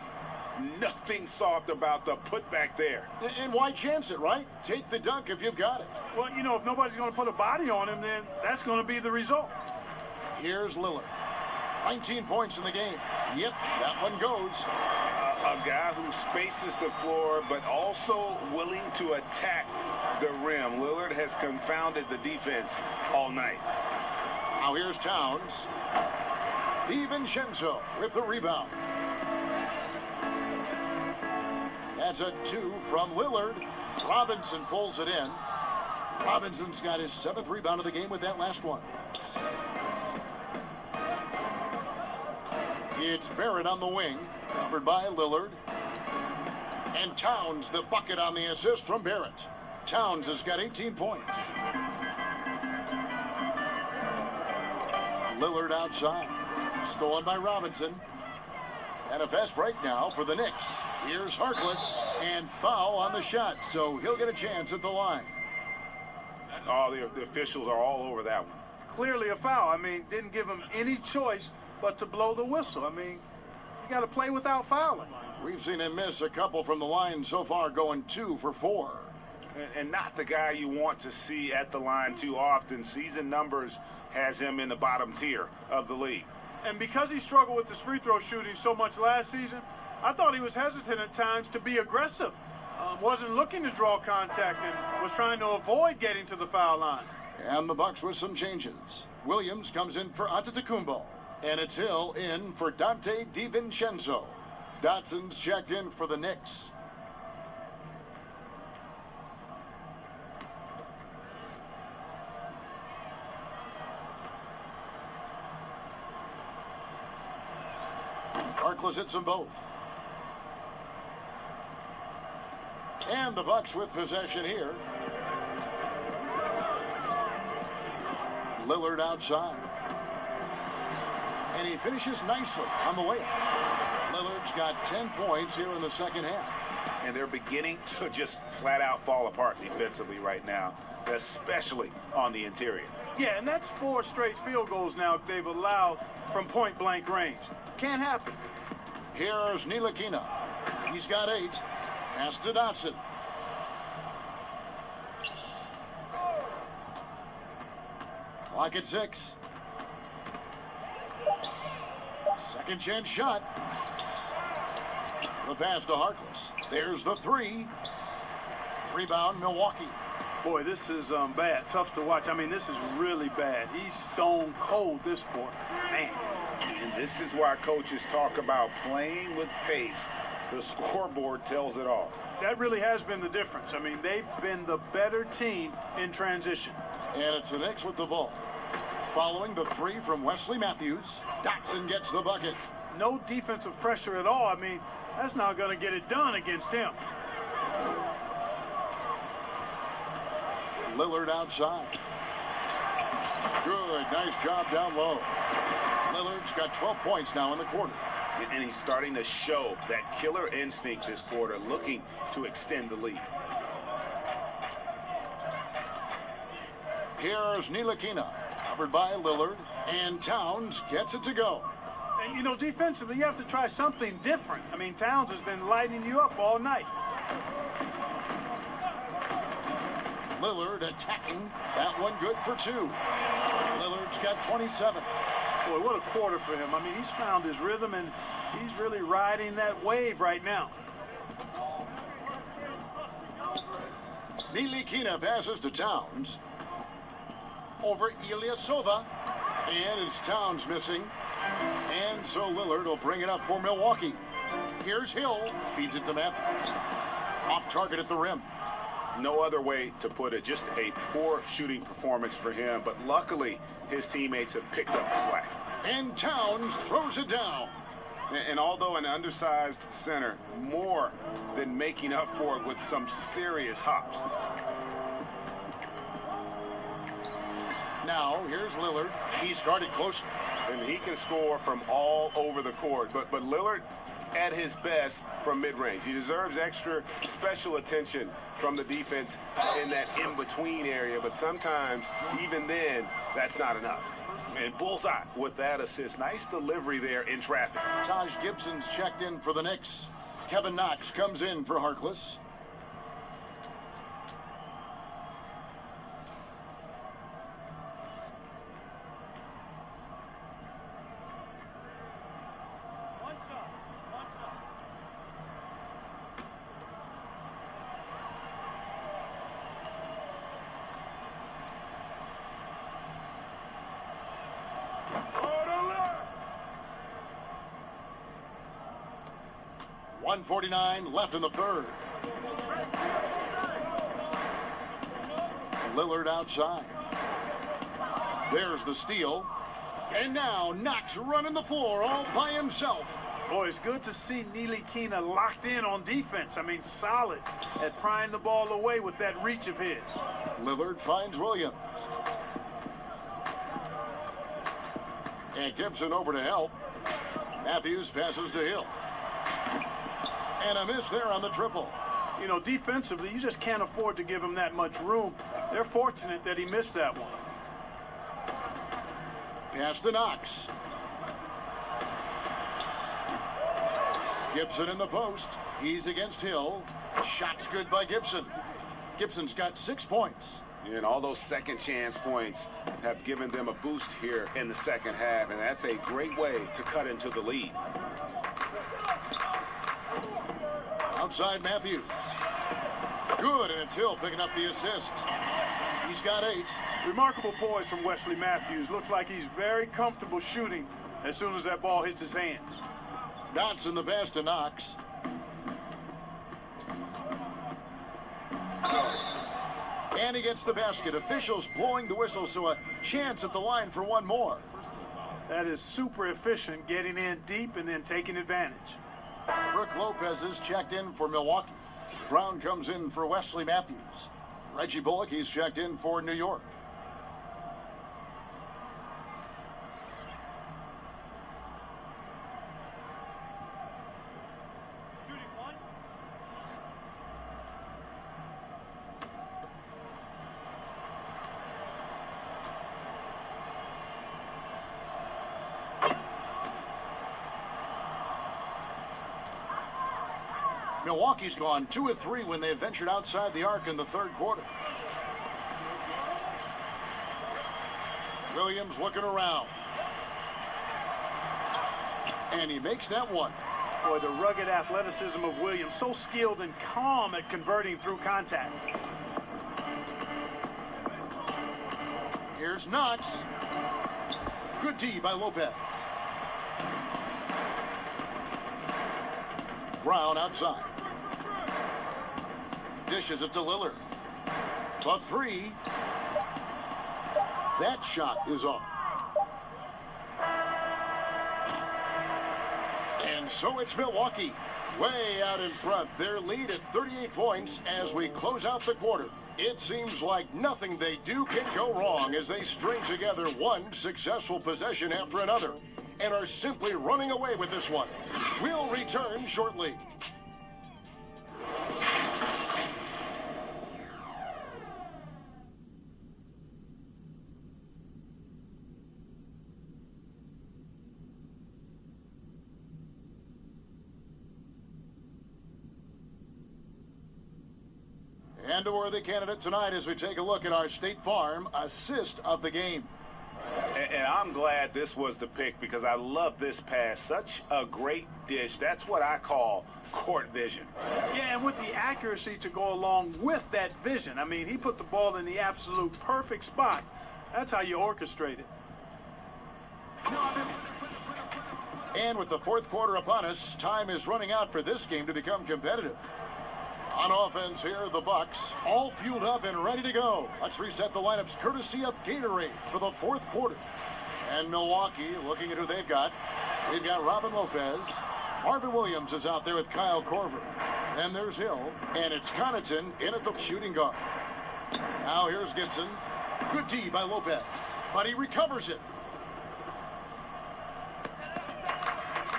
Nothing soft about the putback there. And why chance it, right? Take the dunk if you've got it. Well, you know, if nobody's going to put a body on him, then that's going to be the result. Here's Lillard. 19 points in the game. Yep, that one goes. A guy who spaces the floor, but also willing to attack the rim. Lillard has confounded the defense all night. Now here's Towns. DiVincenzo with the rebound. That's a 2 from Lillard. Robinson pulls it in. Robinson's got his 7th rebound of the game with that last one. It's Barrett on the wing, covered by Lillard. And Towns the bucket on the assist from Barrett. Towns has got 18 points. Lillard outside. Stolen by Robinson. And a fast break now for the Knicks. Here's Harkless, and foul on the shot, so he'll get a chance at the line. Oh, the officials are all over that one. Clearly a foul. I mean, didn't give him any choice but to blow the whistle. I mean, you got to play without fouling. We've seen him miss a couple from the line so far, going 2 for 4. And not the guy you want to see at the line too often. Season numbers has him in the bottom tier of the league. And because he struggled with his free throw shooting so much last season, I thought he was hesitant at times to be aggressive. Wasn't looking to draw contact and was trying to avoid getting to the foul line. And the Bucks with some changes. Williams comes in for Antetokounmpo. And it's Hill in for Dante DiVincenzo. Dotson's checked in for the Knicks. Harkless hits them both. And the Bucks with possession here. Lillard outside. And he finishes nicely on the way. Lillard's got 10 points here in the second half. And they're beginning to just flat out fall apart defensively right now, especially on the interior. Yeah, and that's 4 straight field goals now they've allowed from point-blank range. Can't happen. Here's Ntilikina. He's got 8. Pass to Dotson. Clock at 6. Second chance shot. The pass to Harkless. There's the 3. Rebound, Milwaukee. Boy, this is bad. Tough to watch. I mean, this is really bad. He's stone cold this quarter. Man. And this is why coaches talk about playing with pace. The scoreboard tells it all. That really has been the difference. I mean, they've been the better team in transition. And it's the Knicks with the ball. Following the 3 from Wesley Matthews, Dotson gets the bucket. No defensive pressure at all. I mean, that's not going to get it done against him. Lillard outside. Good, nice job down low. Lillard's got 12 points now in the quarter. And he's starting to show that killer instinct this quarter, looking to extend the lead. Here's Ntilikina, covered by Lillard, and Towns gets it to go. And, you know, defensively, you have to try something different. I mean, Towns has been lighting you up all night. Lillard attacking. That one good for 2. Lillard's got 27. Boy, what a quarter for him. I mean, he's found his rhythm, and he's really riding that wave right now. Ntilikina passes to Towns. Over Ilyasova. And it's Towns missing. And so Lillard will bring it up for Milwaukee. Here's Hill. Feeds it to Matthews. Off target at the rim. No other way to put it. Just a poor shooting performance for him. But luckily, his teammates have picked up the slack. And Towns throws it down. And although an undersized center, more than making up for it with some serious hops. Now, here's Lillard. He's guarded closely. And he can score from all over the court. But Lillard at his best from mid-range. He deserves extra special attention from the defense in that in-between area. But sometimes, even then, that's not enough. And bullseye with that assist. Nice delivery there in traffic. Taj Gibson's checked in for the Knicks. Kevin Knox comes in for Harkless. 1:49 left in the third. Lillard outside. There's the steal. And now Knox running the floor all by himself. Boy, it's good to see Neely Keena locked in on defense. I mean, solid at prying the ball away with that reach of his. Lillard finds Williams. And Gibson over to help. Matthews passes to Hill. And a miss there on the triple. You know, defensively, you just can't afford to give him that much room. They're fortunate that he missed that one. Pass to Knox. Gibson in the post. He's against Hill. Shot's good by Gibson. Gibson's got 6 points. And all those second chance points have given them a boost here in the second half, and that's a great way to cut into the lead. Outside Matthews. Good, and it's Hill picking up the assist. He's got 8. Remarkable poise from Wesley Matthews. Looks like he's very comfortable shooting as soon as that ball hits his hands. Dotson the pass to Knox. And he gets the basket. Officials blowing the whistle, so a chance at the line for one more. That is super efficient, getting in deep and then taking advantage. Brooke Lopez is checked in for Milwaukee. Brown comes in for Wesley Matthews. Reggie Bullock, he's checked in for New York. Milwaukee's gone 2 of 3 when they ventured outside the arc in the third quarter. Williams looking around. And he makes that one. Boy, the rugged athleticism of Williams, so skilled and calm at converting through contact. Here's Knox. Good D by Lopez. Brown outside. Dishes it to Lillard. But 3. That shot is off. And so it's Milwaukee way out in front. Their lead at 38 points as we close out the quarter. It seems like nothing they do can go wrong as they string together one successful possession after another and are simply running away with this one. We'll return shortly. And a worthy candidate tonight as we take a look at our State Farm assist of the game. And I'm glad this was the pick because I love this pass. Such a great dish. That's what I call court vision. Yeah, and with the accuracy to go along with that vision. I mean, he put the ball in the absolute perfect spot. That's how you orchestrate it. And with the fourth quarter upon us, time is running out for this game to become competitive. On offense here, the Bucks, all fueled up and ready to go. Let's reset the lineups courtesy of Gatorade for the fourth quarter. And Milwaukee, looking at who they've got. They've got Robin Lopez. Marvin Williams is out there with Kyle Korver. Then there's Hill, and it's Connaughton in at the shooting guard. Now here's Gibson. Good D by Lopez, but he recovers it.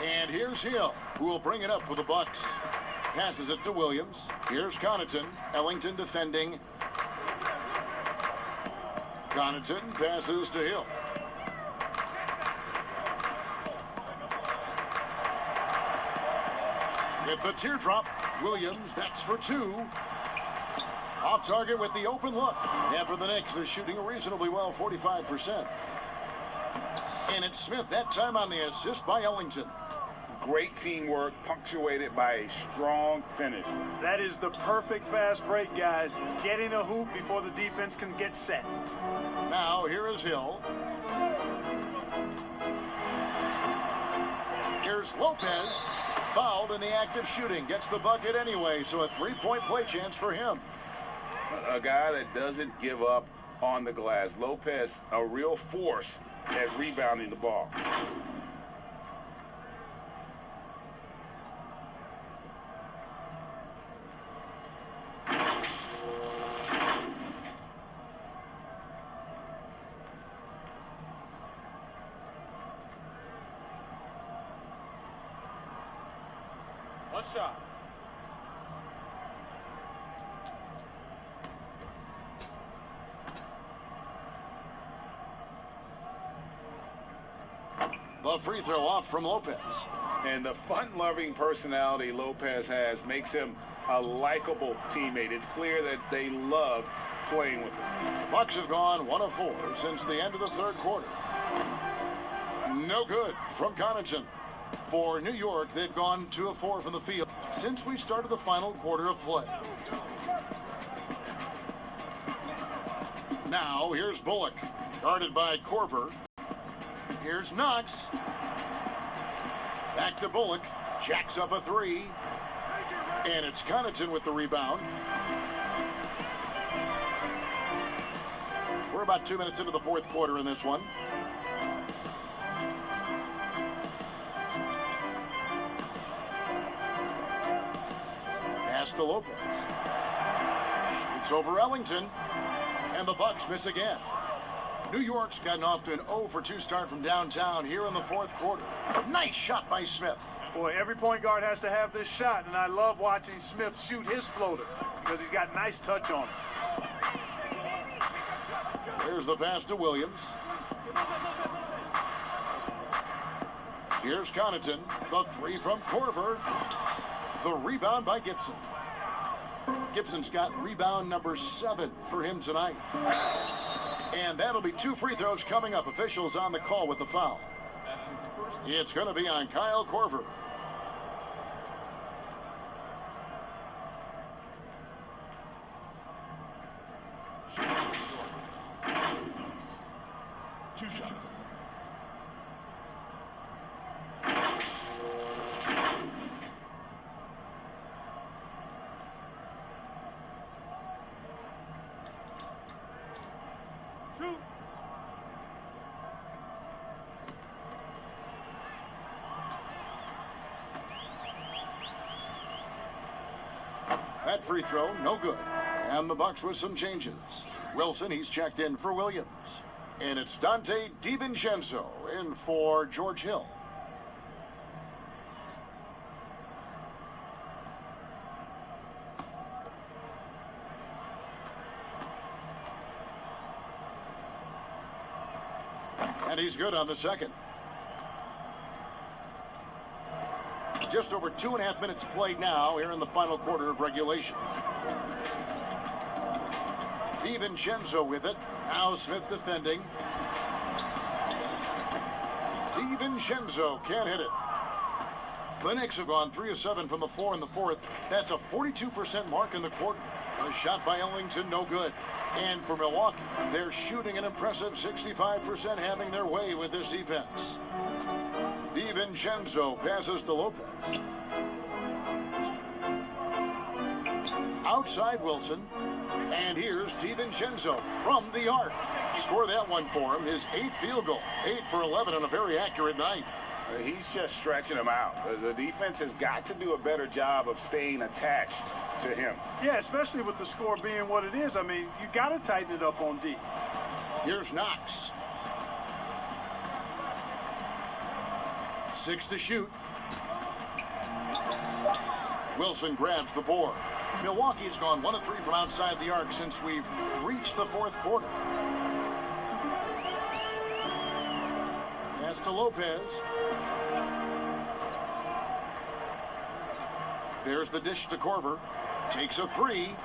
And here's Hill, who will bring it up for the Bucks. Passes it to Williams. Here's Connaughton. Ellington defending. Connaughton passes to Hill. With the teardrop, Williams, that's for 2. Off target with the open look. And for the Knicks, they're shooting reasonably well, 45%. And it's Smith that time on the assist by Ellington. Great teamwork, punctuated by a strong finish. That is the perfect fast break, guys. Getting a hoop before the defense can get set. Now, here is Hill. Here's Lopez. Fouled in the act of shooting. Gets the bucket anyway, so a three-point play chance for him. A guy that doesn't give up on the glass. Lopez, a real force at rebounding the ball. One shot. The free throw off from Lopez. And the fun-loving personality Lopez has makes him a likable teammate. It's clear that they love playing with him. Bucks have gone 1 of 4 since the end of the third quarter. No good from Connaughton. For New York, they've gone 2 of 4 from the field since we started the final quarter of play. Now, here's Bullock, guarded by Korver. Here's Knox. Back to Bullock. Jacks up a 3. And it's Connaughton with the rebound. We're about 2 minutes into the fourth quarter in this one. Pass to Lopez. Shoots over Ellington. And the Bucks miss again. New York's gotten off to an 0 for 2 start from downtown here in the fourth quarter. Nice shot by Smith. Boy, every point guard has to have this shot, and I love watching Smith shoot his floater because he's got nice touch on it. Here's the pass to Williams. Here's Connaughton. The 3 from Korver. The rebound by Gibson. Gibson's got rebound number 7 for him tonight. And that'll be 2 free throws coming up. Officials on the call with the foul. That's his first. It's going to be on Kyle Korver. Two shots. That free throw, no good. And the Bucks with some changes. Wilson, he's checked in for Williams. And it's Dante DiVincenzo in for George Hill. And he's good on the second. Just over 2.5 minutes played now here in the final quarter of regulation. DiVincenzo with it. Now Smith defending. DiVincenzo can't hit it. The Knicks have gone 3 of 7 from the floor in the fourth. That's a 42% mark in the quarter. A shot by Ellington, no good. And for Milwaukee, they're shooting an impressive 65%, having their way with this defense. DiVincenzo passes to Lopez. Outside Wilson. And here's DiVincenzo from the arc. Score that one for him. His 8th field goal. 8 for 11 on a very accurate night. He's just stretching him out. The defense has got to do a better job of staying attached to him. Yeah, especially with the score being what it is. I mean, you got to tighten it up on D. Here's Knox. 6 to shoot. Wilson grabs the board. Milwaukee's gone 1 of 3 from outside the arc since we've reached the fourth quarter. Pass to Lopez. There's the dish to Korver. Takes a 3.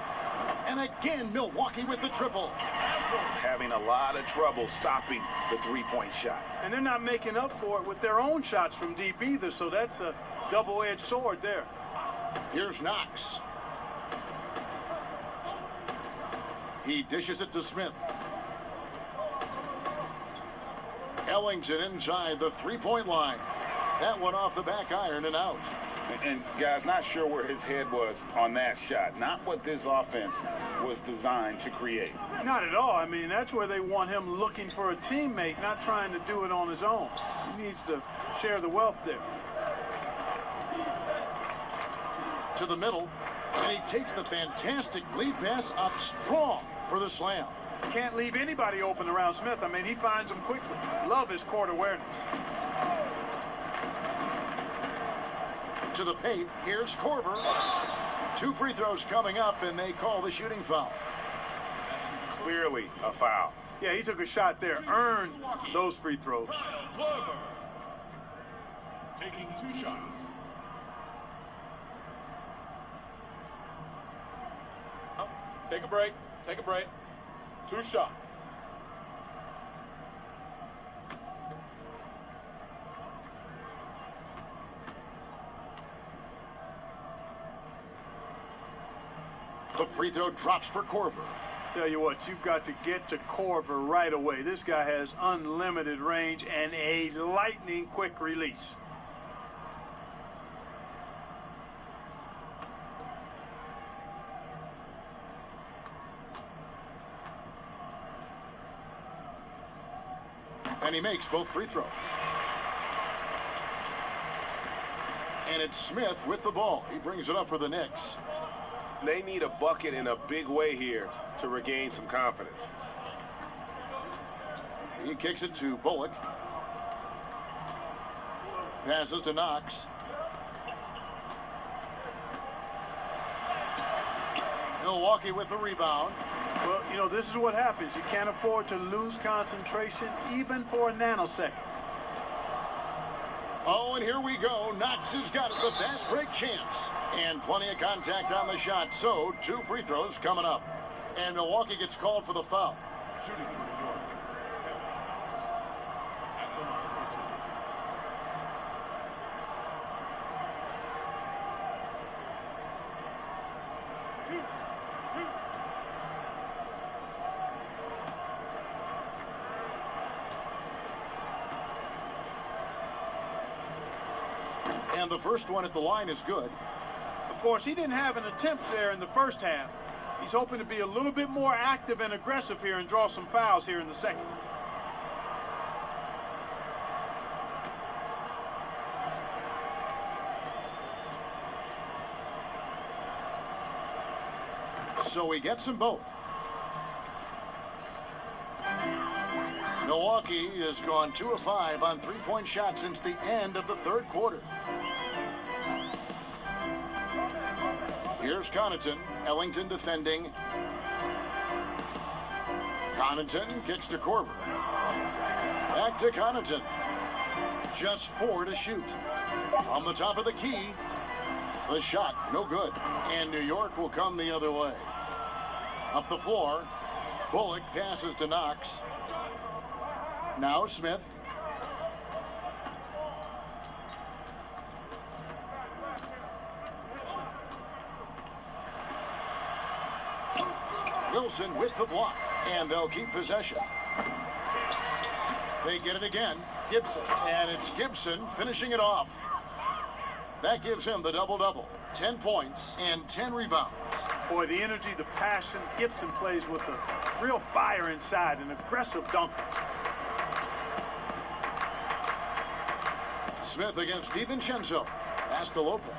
And again, Milwaukee with the triple. Having a lot of trouble stopping the three-point shot. And they're not making up for it with their own shots from deep either, so that's a double-edged sword there. Here's Knox. He dishes it to Smith. Ellington inside the three-point line. That one off the back iron and out. And guys, not sure where his head was on that shot. Not what this offense was designed to create. Not at all. I mean, that's where they want him looking for a teammate, not trying to do it on his own. He needs to share the wealth there. To the middle, and he takes the fantastic lead pass up strong for the slam. Can't leave anybody open around Smith. I mean, he finds them quickly. Love his court awareness. To the paint, here's Korver. 2 free throws coming up, and they call the shooting foul. Clearly a foul. Yeah, he took a shot there, earned those free throws. Glover. Taking 2 shots. Oh, take a break. Take a break. 2 shots. The free throw drops for Korver. Tell you what, you've got to get to Korver right away. This guy has unlimited range and a lightning quick release. And he makes both free throws. And it's Smith with the ball. He brings it up for the Knicks. They need a bucket in a big way here to regain some confidence. He kicks it to Bullock. Passes to Knox. Milwaukee with the rebound. Well, you know, this is what happens. You can't afford to lose concentration even for a nanosecond. Oh, and here we go. Knox has got it. The fast break chance. And plenty of contact on the shot. So, 2 free throws coming up. And Milwaukee gets called for the foul. Shooting for New York. And the first one at the line is good. Of course, he didn't have an attempt there in the first half. He's hoping to be a little bit more active and aggressive here and draw some fouls here in the second. So he gets them both. Milwaukee has gone 2 of 5 on 3-point shots since the end of the third quarter. Here's Connaughton. Ellington defending. Connaughton kicks to Korver. Back to Connaughton. Just 4 to shoot. On the top of the key. The shot, no good. And New York will come the other way. Up the floor. Bullock passes to Knox. Now Smith. Wilson with the block, and they'll keep possession. They get it again. Gibson, and it's Gibson finishing it off. That gives him the double-double. 10 points and 10 rebounds. Boy, the energy, the passion, Gibson plays with a real fire inside, an aggressive dunker. Smith against DiVincenzo. Pass to Lopez.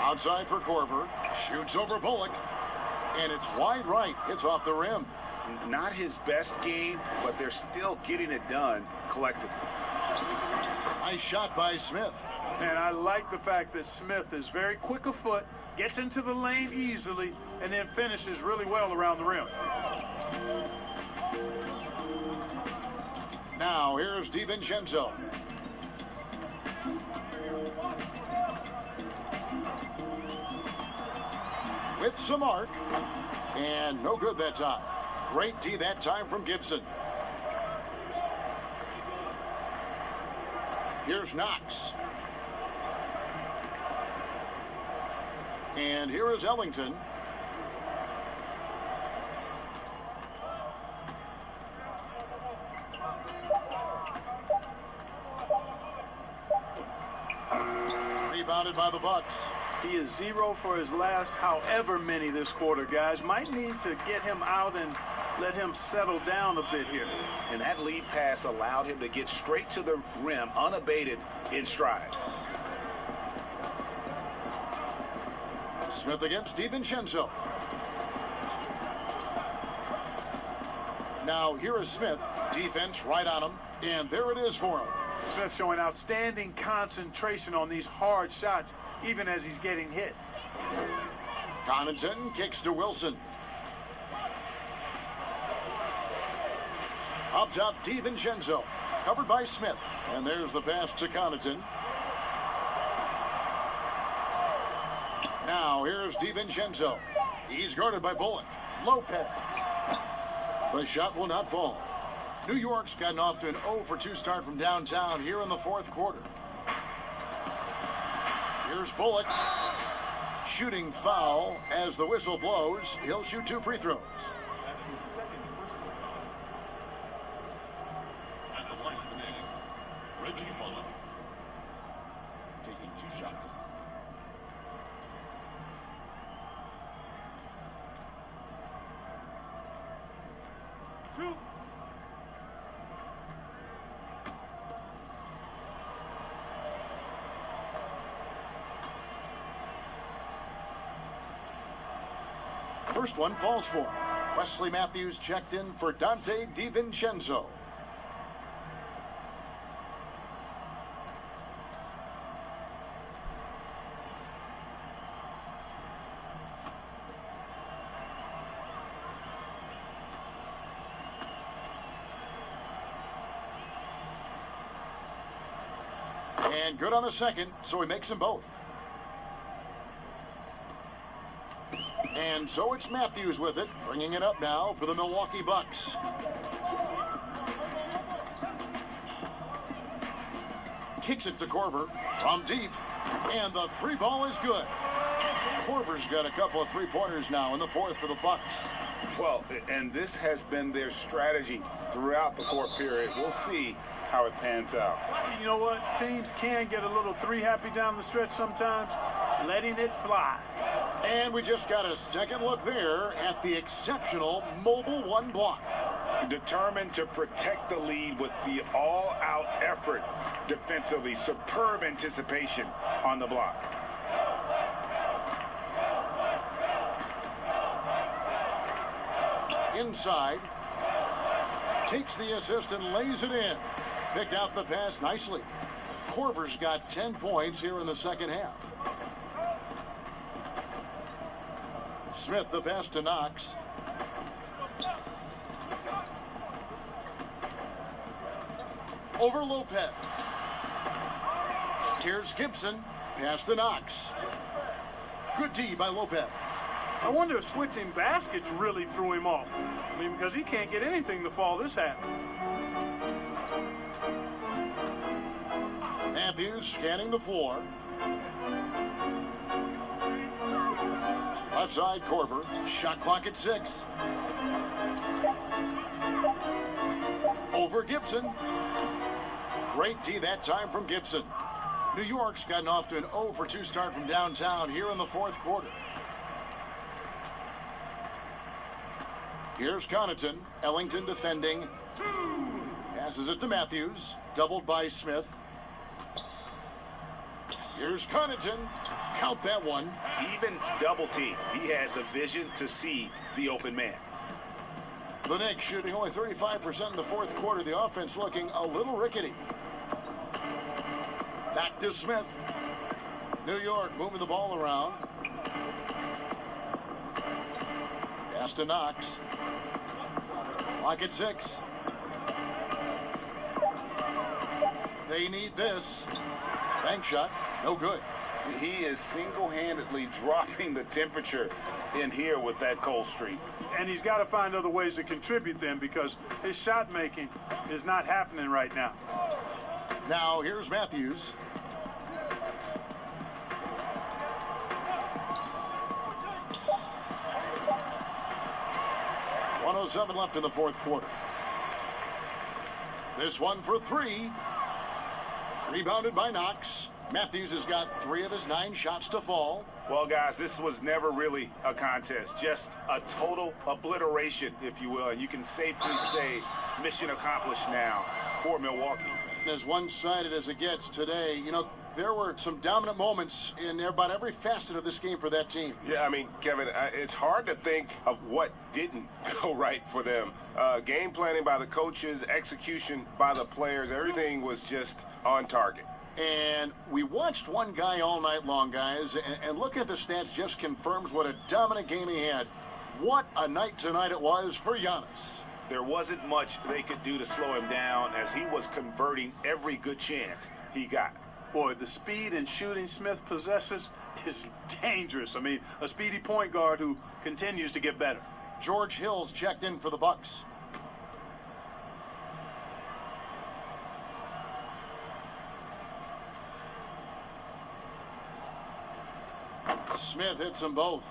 Outside for Korver. Shoots over Bullock. And it's wide right. It's off the rim. Not his best game, but they're still getting it done collectively. Nice shot by Smith. And I like the fact that Smith is very quick of foot, gets into the lane easily, and then finishes really well around the rim. Now, here's DiVincenzo. With some arc. And no good that time. Great D that time from Gibson. Here's Knox. And here is Ellington. Rebounded by the Bucks. He is 0 for his last however many this quarter, guys. Might need to get him out and let him settle down a bit here. And that lead pass allowed him to get straight to the rim unabated in stride. Smith against DiVincenzo. Now here is Smith. Defense right on him. And there it is for him. Smith showing outstanding concentration on these hard shots, even as he's getting hit. Connaughton kicks to Wilson. Up top, DiVincenzo. Covered by Smith. And there's the pass to Connaughton. Now here's DiVincenzo. He's guarded by Bullock. Lopez. The shot will not fall. New York's gotten off to an 0-for-2 start from downtown here in the fourth quarter. Here's Bullock. Shooting foul as the whistle blows. He'll shoot 2 free throws. At the line for the Knicks, Reggie Bullock. Taking 2 shots. First one falls for him. Wesley Matthews checked in for Dante DiVincenzo. And good on the second, so he makes them both. And so it's Matthews with it, bringing it up now for the Milwaukee Bucks. Kicks it to Korver from deep, and the 3 ball is good. Korver's got a couple of 3-pointers now in the fourth for the Bucks. Well, and this has been their strategy throughout the fourth period. We'll see how it pans out. You know what? Teams can get a little 3-happy down the stretch sometimes, letting it fly. And we just got a second look there at the exceptional mobile 1 block. Determined to protect the lead with the all-out effort defensively. Superb anticipation on the block. Inside. Takes the assist and lays it in. Picked out the pass nicely. Korver's got 10 points here in the second half. Smith the pass to Knox. Over Lopez. Here's Gibson. Pass to Knox. Good D by Lopez. I wonder if switching baskets really threw him off. I mean, because he can't get anything to fall this half. Matthews scanning the floor. Left side, Korver. Shot clock at 6. Over Gibson. Great D that time from Gibson. New York's gotten off to an 0-for-2 start from downtown here in the fourth quarter. Here's Connaughton. Ellington defending. Passes it to Matthews. Doubled by Smith. Here's Connaughton. Count that one. Even double team. He had the vision to see the open man. The Knicks shooting only 35% in the fourth quarter. The offense looking a little rickety. Back to Smith. New York moving the ball around. Pass to Knox. Clock at 6. They need this. Bank shot. No good. He is single-handedly dropping the temperature in here with that cold streak. And he's got to find other ways to contribute then, because his shot making is not happening right now. Now here's Matthews. .107 left in the fourth quarter. This one for 3. Rebounded by Knox. Matthews has got 3 of his 9 shots to fall. Well, guys, this was never really a contest, just a total obliteration, if you will. And you can safely say mission accomplished now for Milwaukee. As one-sided as it gets today, you know, there were some dominant moments in about every facet of this game for that team. Yeah, I mean, Kevin, it's hard to think of what didn't go right for them. Game planning by the coaches, execution by the players, everything was just on target. And we watched one guy all night long, guys, and look at the stats just confirms what a dominant game he had. What a night tonight it was for Giannis. There wasn't much they could do to slow him down as he was converting every good chance he got. Boy, the speed and shooting Smith possesses is dangerous. I mean, a speedy point guard who continues to get better. George Hill's checked in for the Bucks. Smith hits them both.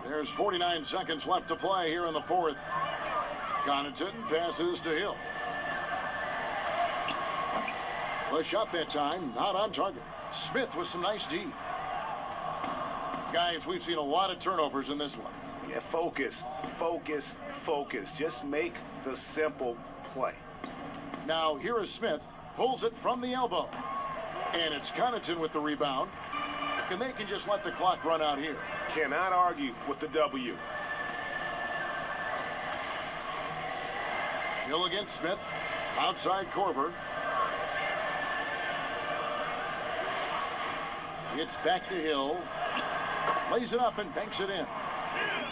There's 49 seconds left to play here in the 4th. Connaughton passes to Hill. The shot that time, not on target. Smith with some nice D. Guys, we've seen a lot of turnovers in this one. Yeah, focus, focus, focus. Just make the simple play. Now, here is Smith. Pulls it from the elbow. And it's Connaughton with the rebound. And they can just let the clock run out here. Cannot argue with the W. Hill against Smith. Outside Korver. It's back to Hill. Lays it up and banks it in.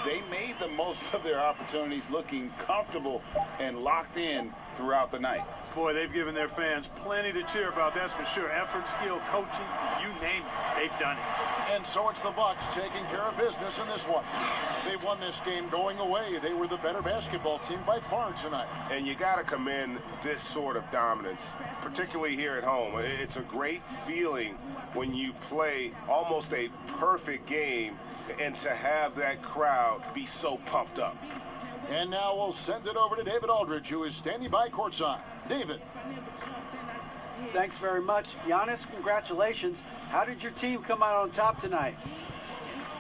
They made the most of their opportunities, looking comfortable and locked in throughout the night. Boy, they've given their fans plenty to cheer about, that's for sure. Effort, skill, coaching, you name it, they've done it. And so it's the Bucks taking care of business in this one. They won this game going away. They were the better basketball team by far tonight. And you got to commend this sort of dominance, particularly here at home. It's a great feeling when you play almost a perfect game and to have that crowd be so pumped up. And now we'll send it over to David Aldridge, who is standing by courtside. David. Thanks very much. Giannis, congratulations. How did your team come out on top tonight?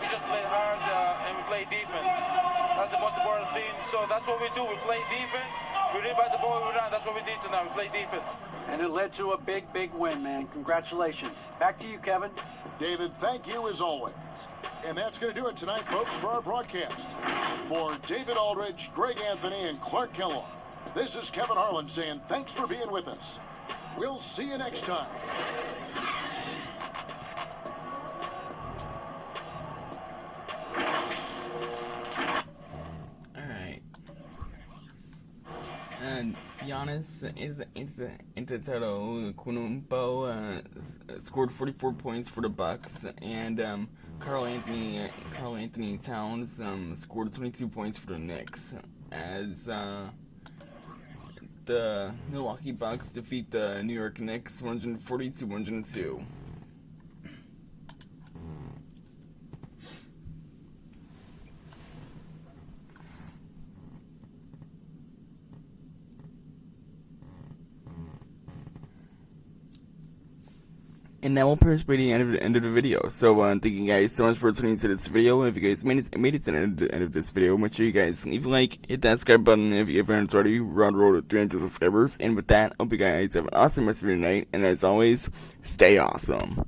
We just play hard and we play defense. That's the most important thing. So that's what we do. We play defense. We rebound the ball, we run. That's what we did tonight. We play defense. And it led to a big, big win, man. Congratulations. Back to you, Kevin. David, thank you as always. And that's going to do it tonight, folks, for our broadcast. For David Aldridge, Greg Anthony, and Clark Kellogg, this is Kevin Harlan saying thanks for being with us. We'll see you next time. Alright. And Giannis Antetokounmpo scored 44 points for the Bucks, and Carl Anthony Towns scored 22 points for the Knicks as the Milwaukee Bucks defeat the New York Knicks 140-102. And that will pretty much be the end of the video. So thank you guys so much for tuning into this video. If you guys made it to the end of this video, make sure you guys leave a like, hit that subscribe button if you haven't already. We're on the road to 300 subscribers. And with that, I hope you guys have an awesome rest of your night. And as always, stay awesome.